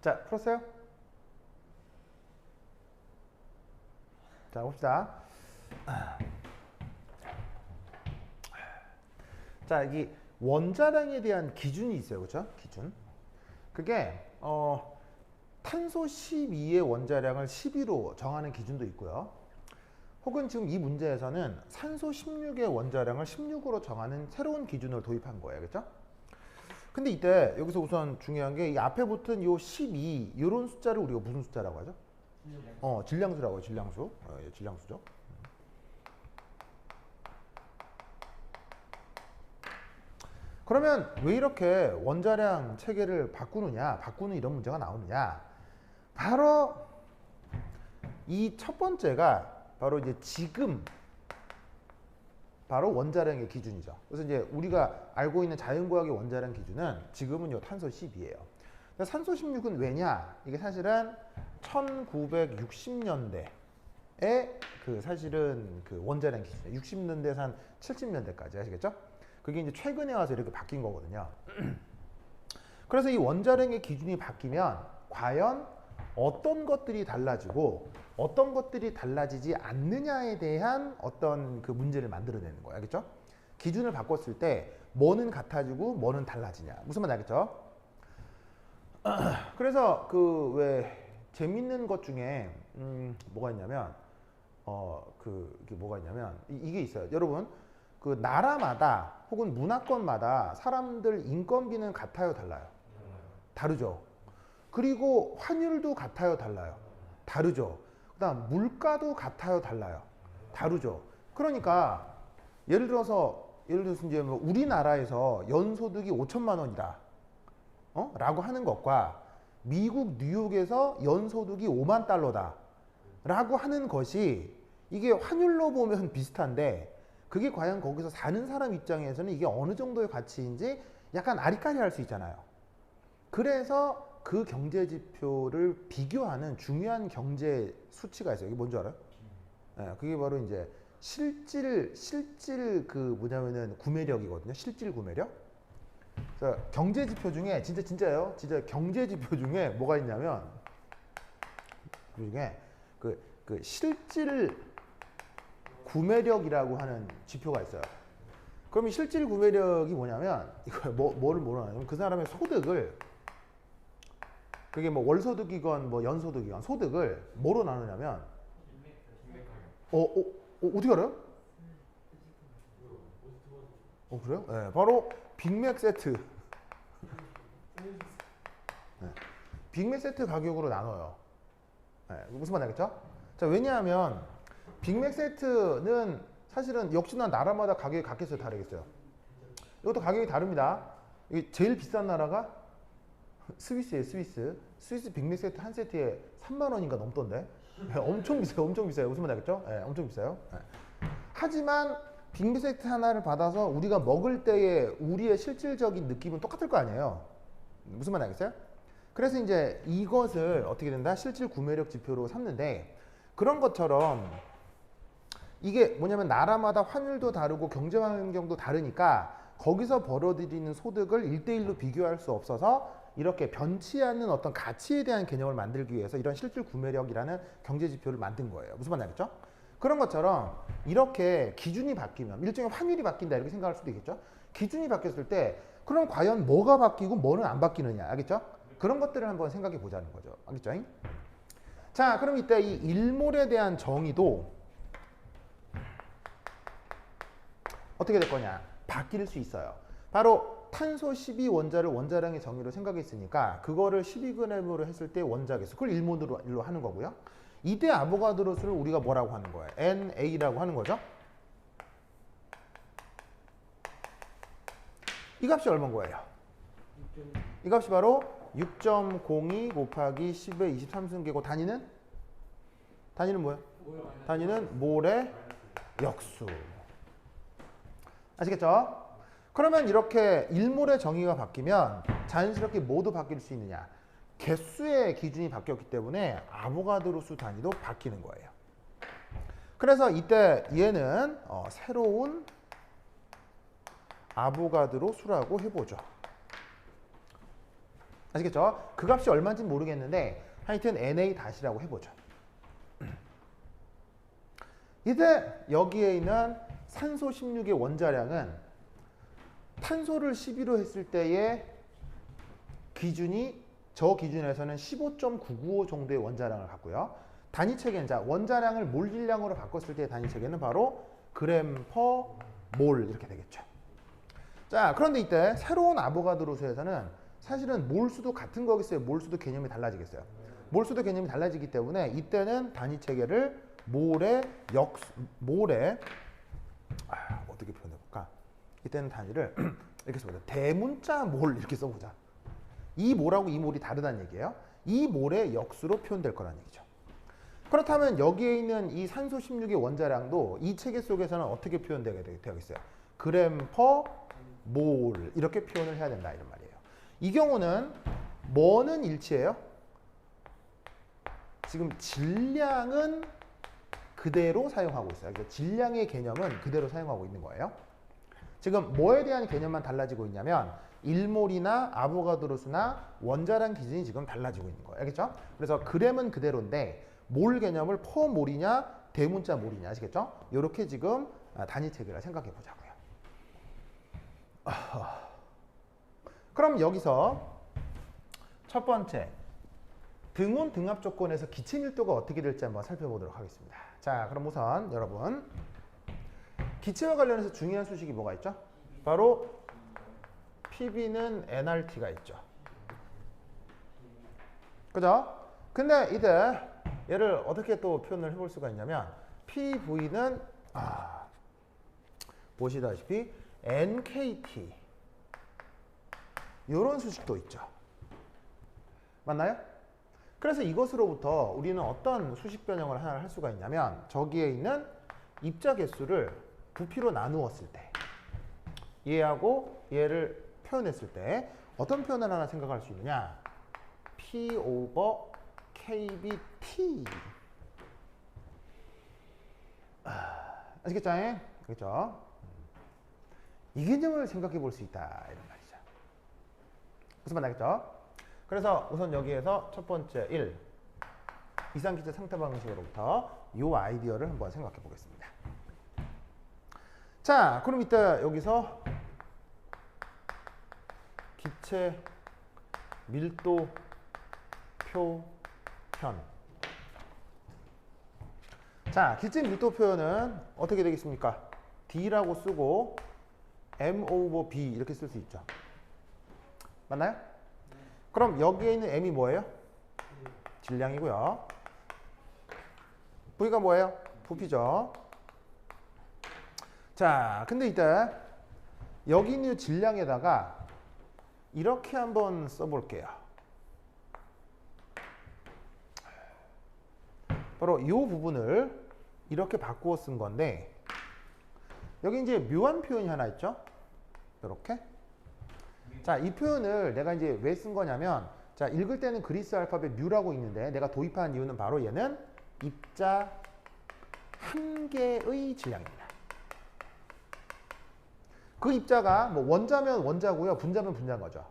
자, 풀었어요? 자, 봅시다. 자, 이 원자량에 대한 기준이 있어요. 그렇죠? 기준. 그게 탄소 12의 원자량을 12로 정하는 기준도 있고요. 혹은 지금 이 문제에서는 산소 16의 원자량을 16으로 정하는 새로운 기준을 도입한 거예요. 그렇죠? 근데 이때 여기서 우선 중요한 게 이 앞에 붙은 요 12 이런 숫자를 우리가 무슨 숫자라고 하죠? 질량수라고 해요. 질량수. 질량수죠. 그러면 왜 이렇게 원자량 체계를 바꾸는 이런 문제가 나오느냐? 바로 이 첫 번째가 바로 이제 지금 바로 원자량의 기준이죠. 그래서 이제 우리가 알고 있는 자연과학의 원자량 기준은 지금은요 탄소 10이에요. 산소 16은 왜냐? 이게 사실은 1960년대에 그 사실은 그 원자량 기준이에요. 60년대에서 한 70년대까지 아시겠죠? 그게 이제 최근에 와서 이렇게 바뀐 거거든요. 그래서 이 원자량의 기준이 바뀌면 과연 어떤 것들이 달라지고 어떤 것들이 달라지지 않느냐에 대한 어떤 그 문제를 만들어내는 거예요. 알겠죠? 기준을 바꿨을 때 뭐는 같아지고 뭐는 달라지냐. 무슨 말인지 알겠죠? 그래서 그 왜 재밌는 것 중에 뭐가 있냐면 이게 뭐가 있냐면 이게 있어요. 여러분 그 나라마다 혹은 문화권마다 사람들 인건비는 같아요, 달라요? 다르죠. 그리고 환율도 같아요, 달라요? 다르죠. 그다음 물가도 같아요, 달라요? 다르죠. 그러니까 예를 들어서 이제 뭐 우리나라에서 연소득이 5천만 원이다. 라고 하는 것과 미국 뉴욕에서 연소득이 5만 달러다. 라고 하는 것이 이게 환율로 보면 비슷한데 그게 과연 거기서 사는 사람 입장에서는 이게 어느 정도의 가치인지 약간 아리까리할 수 있잖아요. 그래서 그 경제 지표를 비교하는 중요한 경제 수치가 있어요. 이게 뭔지 알아요? 네, 그게 바로 이제 실질 그 뭐냐면은 구매력이거든요. 실질 구매력. 그래서 경제 지표 중에 진짜예요. 진짜 경제 지표 중에 뭐가 있냐면 그 중에 그 실질 구매력이라고 하는 지표가 있어요. 그럼 이 실질 구매력이 뭐냐면 이거 뭐를 하냐면 그 사람의 소득을 그게 뭐 월소득이건 뭐 연소득이건 소득을 뭐로 나누냐면 어떻게 알아요? 그래요? 네, 바로 빅맥 세트. 네, 빅맥 세트 가격으로 나눠요. 네, 무슨 말인지 알겠죠? 자, 왜냐하면 빅맥 세트는 사실은 역시나 나라마다 가격이 같겠어요, 다르겠어요? 이것도 가격이 다릅니다. 이게 제일 비싼 나라가 스위스예요, 스위스. 스위스 빅맥 세트 한 세트에 3만 원인가 넘던데. 네, 엄청 비싸요, 엄청 비싸요. 무슨 말인지 알겠죠? 네, 엄청 비싸요. 네. 하지만 빅맥 세트 하나를 받아서 우리가 먹을 때의 우리의 실질적인 느낌은 똑같을 거 아니에요. 무슨 말인지 알겠어요? 그래서 이제 이것을 어떻게 된다? 실질 구매력 지표로 삼는데 그런 것처럼 이게 뭐냐면 나라마다 환율도 다르고 경제 환경도 다르니까 거기서 벌어들이는 소득을 1대1로 비교할 수 없어서 이렇게 변치 않는 어떤 가치에 대한 개념을 만들기 위해서 이런 실질 구매력이라는 경제 지표를 만든 거예요. 무슨 말인지 알겠죠? 그런 것처럼 이렇게 기준이 바뀌면 일종의 환율이 바뀐다 이렇게 생각할 수도 있겠죠? 기준이 바뀌었을 때 그럼 과연 뭐가 바뀌고 뭐는 안 바뀌느냐 알겠죠? 그런 것들을 한번 생각해 보자는 거죠. 알겠죠? 자, 그럼 이때 이 일몰에 대한 정의도 어떻게 될 거냐? 바뀔 수 있어요. 바로 탄소 12원자를 원자량의 정의로 생각했으니까 그거를 12g으로 했을 때 원자계수 그걸 일몰로 하는 거고요. 이때 아보가드로 수를 우리가 뭐라고 하는 거예요? NA라고 하는 거죠. 이 값이 얼마인 거예요? 이 값이 바로 6.02 곱하기 10의 23승계고 단위는 뭐예요? 단위는 몰의 역수. 아시겠죠? 그러면 이렇게 일몰의 정의가 바뀌면 자연스럽게 뭐도 바뀔 수 있느냐? 개수의 기준이 바뀌었기 때문에 아보가드로 수 단위도 바뀌는 거예요. 그래서 이때 얘는 새로운 아보가드로 수라고 해보죠. 아시겠죠? 그 값이 얼마인지 모르겠는데 하여튼 Na-라고 해보죠. 이제 여기에 있는 산소 16의 원자량은 탄소를 12로 했을 때의 기준이 저 기준에서는 15.995 정도의 원자량을 갖고요. 단위체계는 자 원자량을 몰질량으로 바꿨을 때의 단위체계는 바로 그램 퍼 몰 이렇게 되겠죠. 자 그런데 이때 새로운 아보가드로 수에서는 사실은 몰수도 같은 거겠어요. 몰수도 개념이 달라지겠어요. 몰수도 개념이 달라지기 때문에 이때는 단위체계를 몰에 어떻게 표현해볼까? 이때는 단위를 이렇게 써보자. 대문자 몰 이렇게 써보자. 이 몰하고 이 몰이 다르다는 얘기예요. 이 몰의 역수로 표현될 거라는 얘기죠. 그렇다면 여기에 있는 이 산소 16의 원자량도 이 체계 속에서는 어떻게 표현되겠어요? 그램 퍼 몰 이렇게 표현을 해야 된다 이런 말이에요. 이 경우는 뭐는 일치해요? 지금 질량은 그대로 사용하고 있어요. 그러니까 질량의 개념은 그대로 사용하고 있는 거예요. 지금 뭐에 대한 개념만 달라지고 있냐면 1몰이나 아보가드로 수나 원자량 기준이 지금 달라지고 있는 거예요. 알겠죠? 그래서 그램은 그대로인데 몰 개념을 퍼 몰이냐 대문자 몰이냐 아시겠죠? 이렇게 지금 단위 체계를 생각해 보자고요. 그럼 여기서 첫 번째 등온 등압 조건에서 기체 밀도가 어떻게 될지 한번 살펴보도록 하겠습니다. 자, 그럼 우선 여러분 기체와 관련해서 중요한 수식이 뭐가 있죠? 바로 PB는 nRT가 있죠. 그죠? 근데 이때 얘를 어떻게 또 표현을 해볼 수가 있냐면 PV는 보시다시피 NKT 이런 수식도 있죠. 맞나요? 그래서 이것으로부터 우리는 어떤 수식 변형을 하나 할 수가 있냐면 저기에 있는 입자 개수를 부피로 나누었을 때 얘하고 얘를 표현했을 때 어떤 표현을 하나 생각할 수 있느냐? P over KBT. 아시겠죠? 그렇죠? 이 개념을 생각해 볼 수 있다 이런 말이죠. 무슨 말 알겠죠? 그래서 우선 여기에서 첫 번째 1 이상기체 상태 방식으로부터 이 아이디어를 한번 생각해 보겠습니다. 자, 그럼 이따 여기서 기체 밀도 표현. 자, 기체 밀도 표현은 어떻게 되겠습니까? D라고 쓰고 M over B 이렇게 쓸 수 있죠. 맞나요? 그럼 여기에 있는 M이 뭐예요? 질량이고요. V가 뭐예요? 부피죠. 자, 근데 이때 여기 있는 질량에다가 이렇게 한번 써볼게요. 바로 이 부분을 이렇게 바꾸어 쓴 건데 여기 이제 묘한 표현이 하나 있죠? 이렇게. 자, 이 표현을 내가 이제 왜 쓴 거냐면 자, 읽을 때는 그리스 알파벳 뮤라고 있는데 내가 도입한 이유는 바로 얘는 입자 한 개의 질량입니다. 그 입자가 뭐 원자면 원자고요. 분자면 분자인 거죠.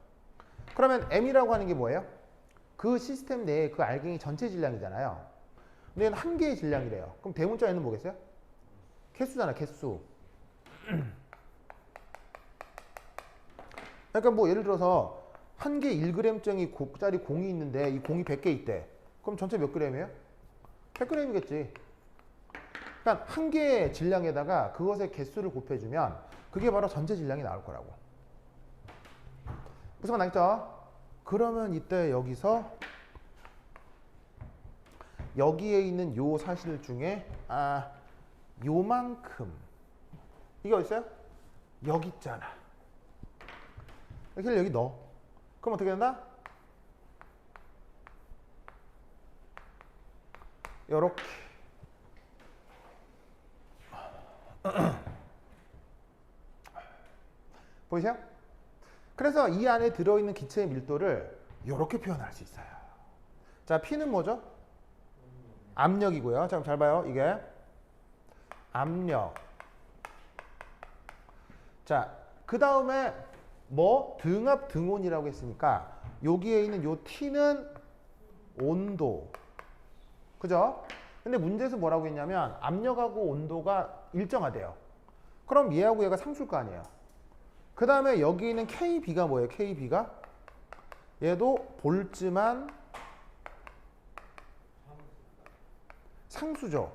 그러면 M이라고 하는 게 뭐예요? 그 시스템 내에 그 알갱이 전체 질량이잖아요. 근데 얘는 한 개의 질량이래요. 그럼 대문자 N은 뭐겠어요? 개수잖아, 개수. 그러니까 뭐 예를 들어서 한 개 1g짜리 공이 있는데 이 공이 100개 있대. 그럼 전체 몇 g이에요? 100g이겠지. 그러니까 한 개의 질량에다가 그것의 개수를 곱해주면 그게 바로 전체 질량이 나올 거라고. 무슨 말 나겠죠? 그러면 이때 여기서 여기에 있는 요 사실 중에 요만큼 이게 어디 있어요? 여기 있잖아. 이렇게 여기 넣어. 그럼 어떻게 된다? 요렇게 보이세요? 그래서 이 안에 들어있는 기체의 밀도를 이렇게 표현할 수 있어요. 자, P는 뭐죠? 압력이고요. 자, 잘 봐요. 이게 압력. 자, 그 다음에 뭐 등압 등온이라고 했으니까 여기에 있는 요 T는 온도. 그죠? 근데 문제에서 뭐라고 했냐면 압력하고 온도가 일정하대요. 그럼 얘하고 얘가 상수일 거 아니에요. 그 다음에 여기 있는 KB가 뭐예요? KB가? 얘도 볼트만 상수죠.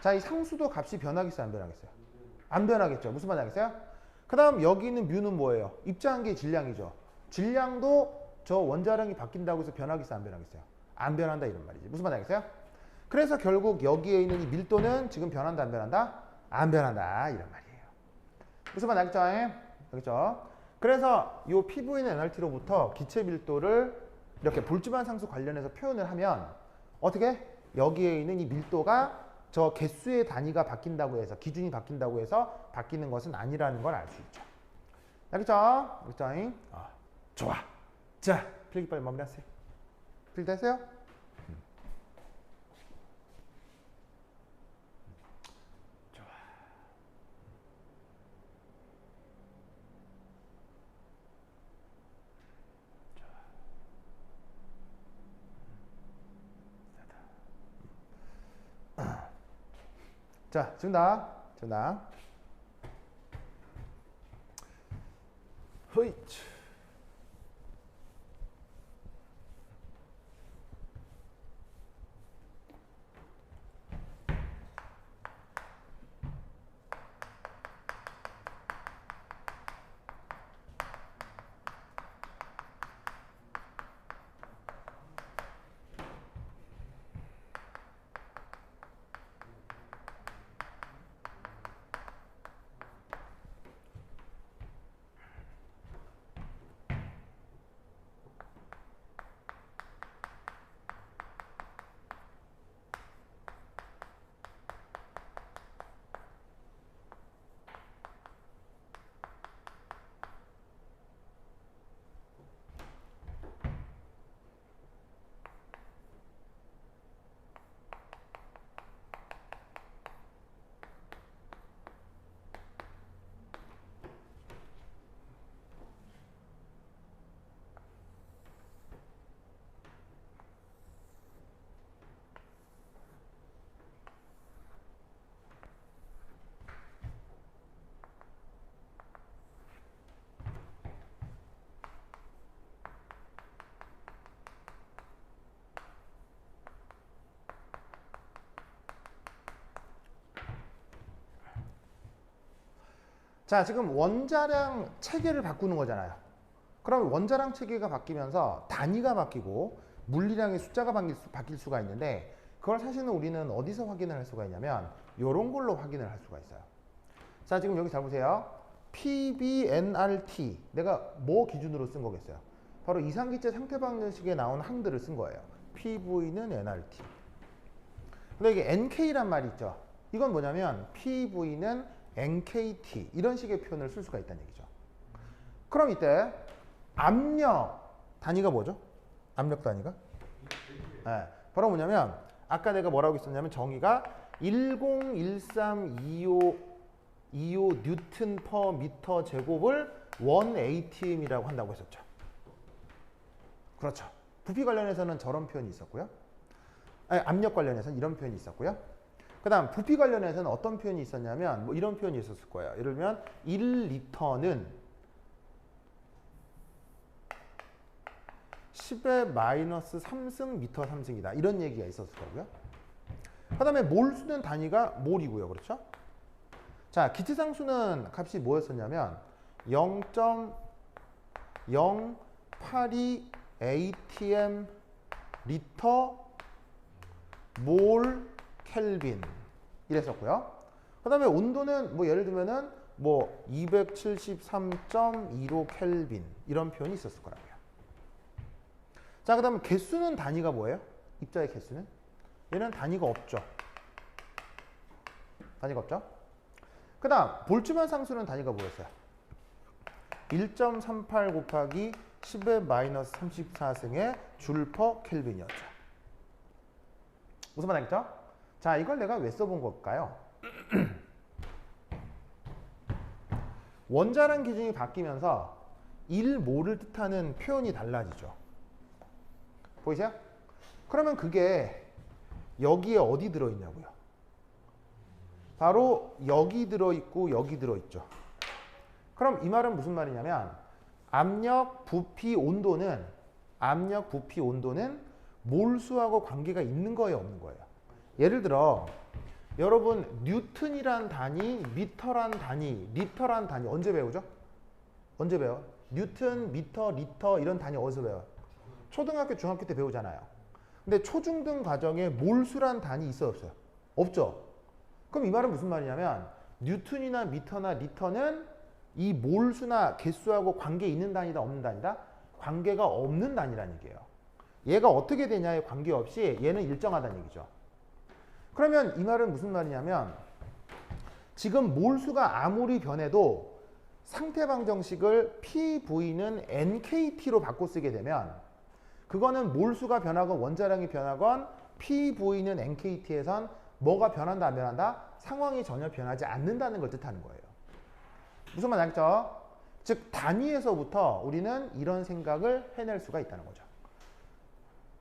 자, 이 상수도 값이 변하겠어요? 안 변하겠어요? 안 변하겠죠. 무슨 말인지 알겠어요? 그 다음 여기 있는 뮤는 뭐예요? 입자한계의 질량이죠. 질량도 저 원자량이 바뀐다고 해서 변하겠어요? 안 변하겠어요? 안 변한다 이런 말이지. 무슨 말인지 알겠어요? 그래서 결국 여기에 있는 이 밀도는 지금 변한다 안 변한다? 안 변한다 이런 말이에요. 무슨 말인지 알겠죠? 알겠죠? 그래서 이 PV는 NRT로부터 기체 밀도를 이렇게 볼트만 상수 관련해서 표현을 하면 어떻게? 여기에 있는 이 밀도가 저 개수의 단위가 바뀐다고 해서 기준이 바뀐다고 해서 바뀌는 것은 아니라는 걸 알 수 있죠. 알겠죠? 알겠죠? 좋아. 자, 필기 빨리 마무리하세요. 필기 됐어요? 좋아. 자, 정답. 정답. 허이. 자, 지금 원자량 체계를 바꾸는 거잖아요. 그럼 원자량 체계가 바뀌면서 단위가 바뀌고 물리량의 숫자가 바뀔 수가 있는데 그걸 사실은 우리는 어디서 확인을 할 수가 있냐면 이런 걸로 확인을 할 수가 있어요. 자, 지금 여기 잘 보세요. PBNRT 내가 뭐 기준으로 쓴 거겠어요? 바로 이상기체 상태방정식에 나온 항들을 쓴 거예요. PV는 NRT. 근데 이게 NK란 말이 있죠. 이건 뭐냐면 PV는 NKT 이런 식의 표현을 쓸 수가 있다는 얘기죠. 그럼 이때 압력 단위가 뭐죠? 압력 단위가? 네, 바로 뭐냐면 아까 내가 뭐라고 했었냐면 정의가 101325 뉴튼 퍼 미터 제곱을 1 ATM이라고 한다고 했었죠. 그렇죠. 부피 관련해서는 저런 표현이 있었고요. 아니, 압력 관련해서는 이런 표현이 있었고요. 그 다음 부피 관련해서는 어떤 표현이 있었냐면 뭐 이런 표현이 있었을 거예요. 예를 들면 1리터는 10의 마이너스 3승 미터 3승이다. 이런 얘기가 있었을 거고요. 그 다음에 몰수는 단위가 몰이고요. 그렇죠? 자, 기체상수는 값이 뭐였었냐면 0.082 atm 리터 몰 켈빈 이랬었고요. 그 다음에 온도는 뭐 예를 들면은 뭐 273.15 켈빈 이런 표현이 있었을 거라고요. 자, 그 다음에 개수는 단위가 뭐예요? 입자의 개수는? 얘는 단위가 없죠. 단위가 없죠. 그 다음 볼트만 상수는 단위가 뭐였어요? 1.38 곱하기 10의 마이너스 34승의 줄 퍼 켈빈이었죠. 무슨 말 알겠죠? 자, 이걸 내가 왜 써본 걸까요? 원자량 기준이 바뀌면서 1몰을 뜻하는 표현이 달라지죠. 보이세요? 그러면 그게 여기에 어디 들어있냐고요? 바로 여기 들어있고 여기 들어있죠. 그럼 이 말은 무슨 말이냐면 압력, 부피, 온도는 몰수하고 관계가 있는 거예요, 없는 거예요? 예를 들어 여러분 뉴턴이란 단위, 미터란 단위, 리터란 단위 언제 배우죠? 언제 배워? 뉴턴, 미터, 리터 이런 단위 어디서 배워요? 초등학교, 중학교 때 배우잖아요. 근데 초중등 과정에 몰수란 단위 있어요, 없어요? 없죠. 그럼 이 말은 무슨 말이냐면 뉴턴이나 미터나 리터는 이 몰수나 개수하고 관계 있는 단위다, 없는 단위다? 관계가 없는 단위라는 얘기예요. 얘가 어떻게 되냐에 관계없이 얘는 일정하다는 얘기죠. 그러면 이 말은 무슨 말이냐면 지금 몰수가 아무리 변해도 상태 방정식을 PV는 NKT로 바꿔 쓰게 되면 그거는 몰수가 변하건 원자량이 변하건 PV는 NKT에선 뭐가 변한다 안 변한다? 상황이 전혀 변하지 않는다는 걸 뜻하는 거예요. 무슨 말 알겠죠? 즉 단위에서부터 우리는 이런 생각을 해낼 수가 있다는 거죠.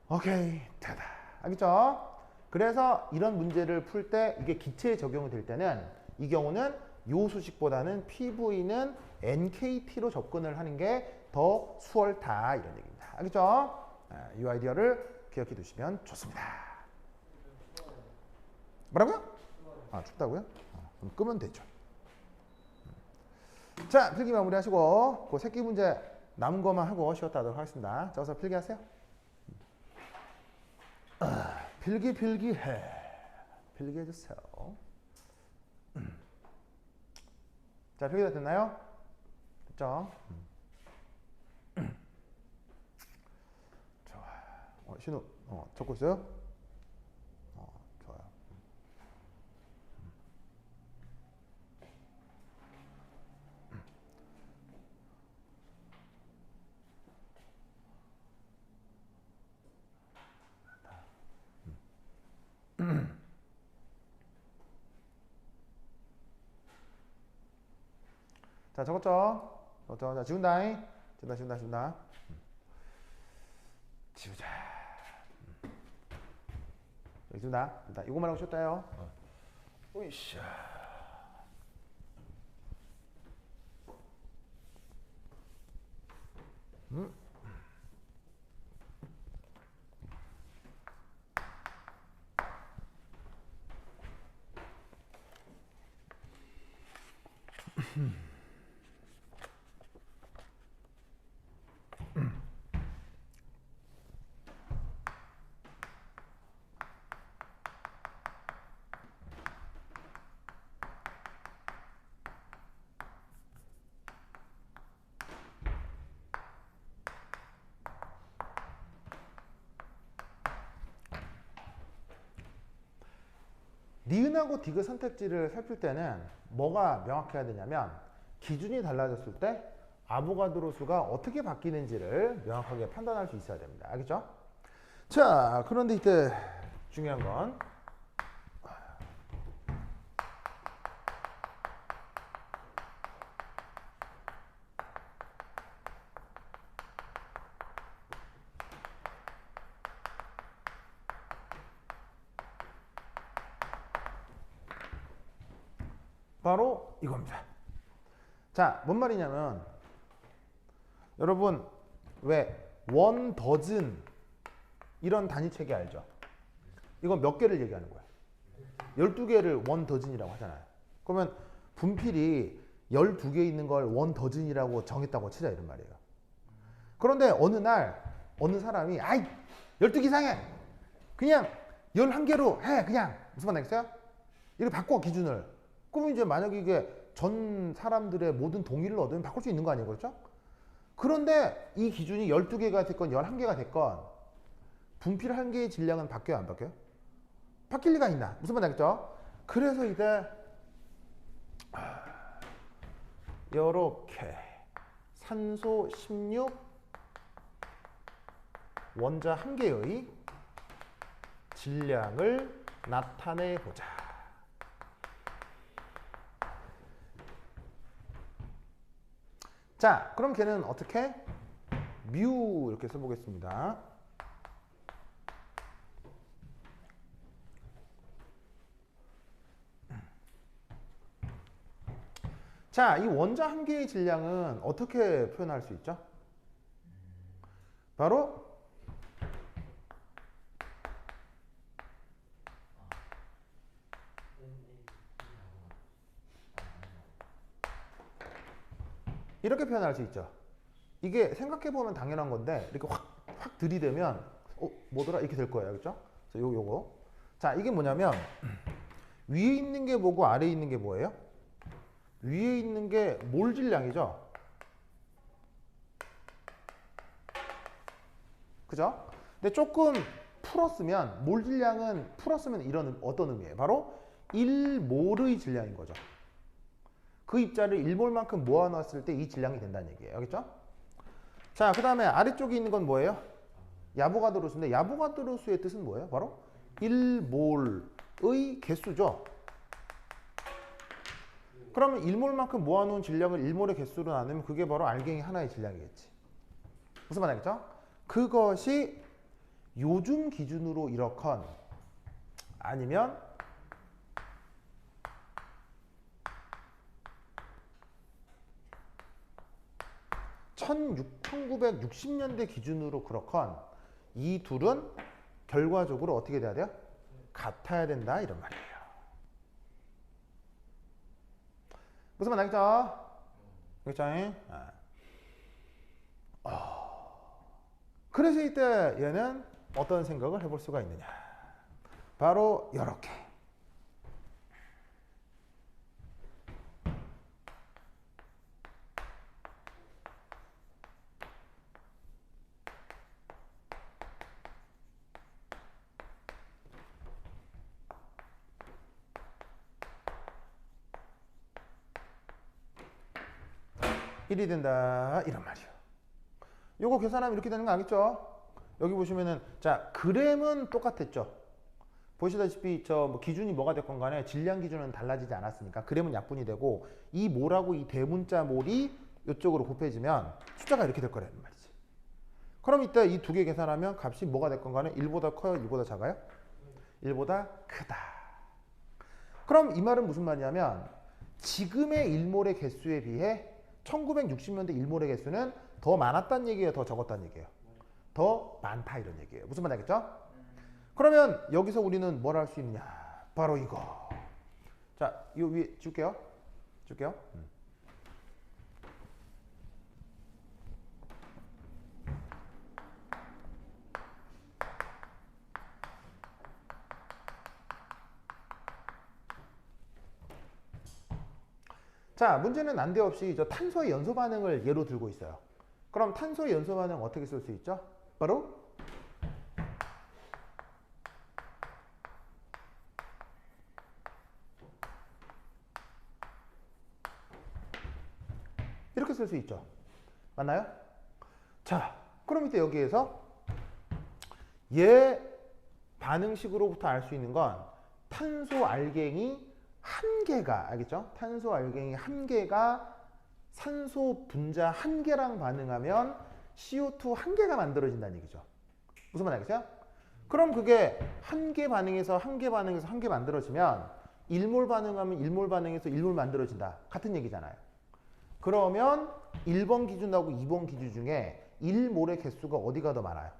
오케이, 다다. 알겠죠? 그래서 이런 문제를 풀 때 이게 기체에 적용이 될 때는 이 경우는 요 수식보다는 PV는 NKT로 접근을 하는 게 더 수월다 이런 얘기입니다. 알겠죠? 이 아이디어를 기억해 두시면 좋습니다. 뭐라고요? 아, 춥다고요? 그럼 끄면 되죠. 자, 필기 마무리하시고 그 새끼 문제 남은 것만 하고 쉬었다 하도록 하겠습니다. 자, 어서 필기하세요. 필기해. 필기해주세요. 자, 필기 다 됐나요? 됐죠? 좋아. 신우, 적고 있어요? 좋아요. 자, 적었죠? 자, 지운다잉. 지운다. 지우자. 여기 지운다. 일단 이거만 하고 쉬었다요. 오이씨. 니은하고 디귿 선택지를 살필 때는 뭐가 명확해야 되냐면 기준이 달라졌을 때 아보가드로 수가 어떻게 바뀌는지를 명확하게 판단할 수 있어야 됩니다. 알겠죠? 자, 그런데 이때 중요한 건 바로 이겁니다. 자, 뭔 말이냐면 여러분 왜 원 더즌 이런 단위체계 알죠? 이건 몇 개를 얘기하는 거야? 12개를 원 더즌이라고 하잖아요. 그러면 분필이 12개 있는 걸 원 더즌이라고 정했다고 치자 이런 말이에요. 그런데 어느 날 어느 사람이 아이 12개 이상해 그냥 11개로 해 그냥 무슨 말 나겠어요? 이렇게 바꿔 기준을. 그러면 이제 만약에 이게 전 사람들의 모든 동의를 얻으면 바꿀 수 있는 거 아니에요, 그렇죠? 그런데 이 기준이 12개가 됐건 11개가 됐건 분필 한 개의 질량은 바뀌어요, 안 바뀌어요? 바뀔 리가 있나? 무슨 말 알겠죠? 그래서 이제 요렇게 산소 16 원자 한 개의 질량을 나타내 보자. 자, 그럼 걔는 어떻게? 뮤 이렇게 써보겠습니다. 자, 이 원자 한 개의 질량은 어떻게 표현할 수 있죠? 바로 이렇게 표현할 수 있죠. 이게 생각해보면 당연한 건데 이렇게 확 들이대면 뭐더라? 이렇게 될 거예요. 그렇죠? 요거. 자, 이게 뭐냐면 위에 있는 게 뭐고 아래에 있는 게 뭐예요? 위에 있는 게 몰 질량이죠. 그죠? 근데 조금 풀었으면 몰 질량은 풀었으면 이런 어떤 의미예요? 바로 1몰의 질량인 거죠. 그 입자를 1몰만큼 모아놨을 때 이 질량이 된다는 얘기예요. 알겠죠? 자, 그 다음에 아래쪽에 있는 건 뭐예요? 야보가드로 수인데 야보가드로 수의 뜻은 뭐예요? 바로 1몰의 개수죠. 그러면 1몰만큼 모아놓은 질량을 1몰의 개수로 나누면 그게 바로 알갱이 하나의 질량이겠지. 무슨 말 알겠죠? 그것이 요즘 기준으로 이렇건 아니면 1960년대 기준으로 그렇건 이 둘은 결과적으로 어떻게 돼야 돼요? 같아야 된다 이런 말이에요. 무슨 말 알겠죠? 알겠죠? 그래서 이때 얘는 어떤 생각을 해볼 수가 있느냐. 바로 이렇게. 일이 된다 이런 말이에요. 요거 계산하면 이렇게 되는 거 알겠죠? 여기 보시면은 자 그램은 똑같았죠. 보시다시피 뭐 기준이 뭐가 됐건 간에 질량 기준은 달라지지 않았으니까 그램은 약분이 되고 이 몰하고 이 대문자 몰이 이쪽으로 곱해지면 숫자가 이렇게 될 거라는 말이지. 그럼 이때 이 두 개 계산하면 값이 뭐가 됐건 간에 1보다 커요? 1보다 작아요? 1보다 크다. 그럼 이 말은 무슨 말이냐면 지금의 1몰의 개수에 비해 1960년대 1몰의 개수는 더 많았다는 얘기예요? 더 적었다는 얘기예요? 더 많다 이런 얘기예요. 무슨 말 알겠죠? 그러면 여기서 우리는 뭘 할 수 있느냐? 바로 이거. 자, 이 위에 줄게요. 자, 문제는 난데없이 저 탄소의 연소 반응을 예로 들고 있어요. 그럼 탄소의 연소 반응 어떻게 쓸 수 있죠? 바로 이렇게 쓸 수 있죠. 맞나요? 자, 그럼 이때 여기에서 얘 반응식으로부터 알 수 있는 건 탄소 알갱이 한 개가, 알겠죠? 탄소 알갱이 한 개가 산소 분자 한 개랑 반응하면 CO2 한 개가 만들어진다는 얘기죠. 무슨 말 알겠어요? 그럼 그게 한 개 반응해서 한 개 반응해서 한 개 만들어지면 1몰 반응하면 1몰 반응해서 1몰 만들어진다. 같은 얘기잖아요. 그러면 1번 기준하고 2번 기준 중에 1몰의 개수가 어디가 더 많아요?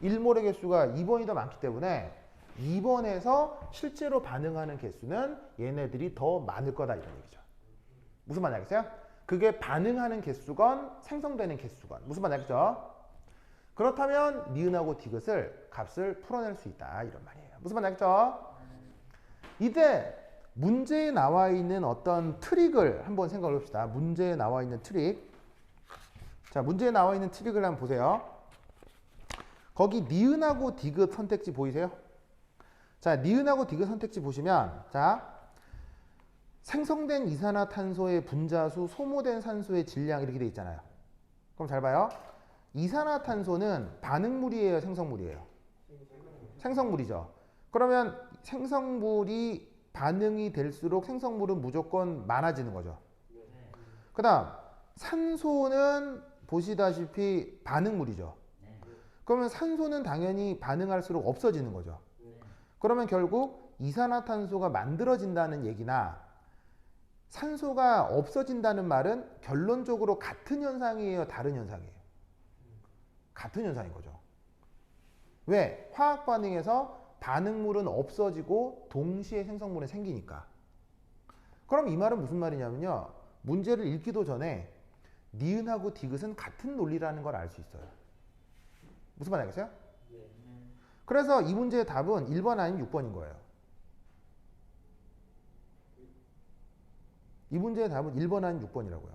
1몰의 개수가 2번이 더 많기 때문에 2번에서 실제로 반응하는 개수는 얘네들이 더 많을 거다 이런 얘기죠. 무슨 말인지 알겠어요? 그게 반응하는 개수건 생성되는 개수건 무슨 말인지 알겠죠? 그렇다면 니은하고 디귿을 값을 풀어낼 수 있다 이런 말이에요. 무슨 말인지 알겠죠? 이때 문제에 나와 있는 어떤 트릭을 한번 생각해 봅시다. 문제에 나와 있는 트릭. 자, 문제에 나와 있는 트릭을 한번 보세요. 거기 니은하고 디귿 선택지 보이세요? 자, 니은하고 디귿 선택지 보시면 자 생성된 이산화탄소의 분자수, 소모된 산소의 질량 이렇게 돼 있잖아요. 그럼 잘 봐요. 이산화탄소는 반응물이에요, 생성물이에요? 생성물이죠. 그러면 생성물이 반응이 될수록 생성물은 무조건 많아지는 거죠. 그 다음 산소는 보시다시피 반응물이죠. 네. 그러면 산소는 당연히 반응할수록 없어지는 거죠. 네. 그러면 결국 이산화탄소가 만들어진다는 얘기나 산소가 없어진다는 말은 결론적으로 같은 현상이에요, 다른 현상이에요? 같은 현상인 거죠. 왜? 화학 반응에서 반응물은 없어지고 동시에 생성물은 생기니까. 그럼 이 말은 무슨 말이냐면요. 문제를 읽기도 전에 니은하고 디귿은 같은 논리라는 걸 알 수 있어요. 무슨 말 알겠어요? 네. 그래서 이 문제의 답은 1번 아니면 6번인 거예요. 이 문제의 답은 1번 아니면 6번이라고요.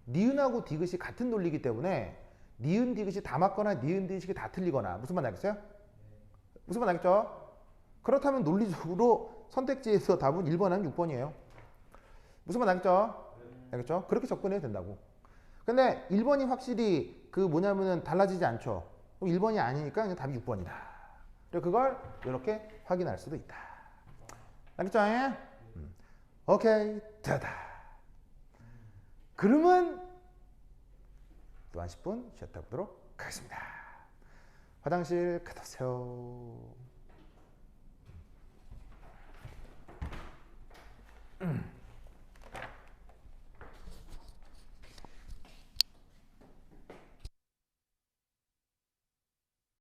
니은하고 디귿이 같은 논리이기 때문에 니은 디귿이 다 맞거나 니은 디귿이 다 틀리거나 무슨 말 알겠어요? 무슨 말 알겠죠? 그렇다면 논리적으로 선택지에서 답은 1번 아니면 6번이에요. 무슨 말 알겠죠? 알겠죠? 그렇게 접근해도 된다고. 근데 1번이 확실히 그 뭐냐면은 달라지지 않죠. 그럼 1번이 아니니까 그냥 답이 6번이다. 그리고 그걸 이렇게 확인할 수도 있다. 알겠죠? 오케이, 됐다. 그러면 또 한 10분 쉬었다 보도록 하겠습니다. 화장실 갔다 오세요.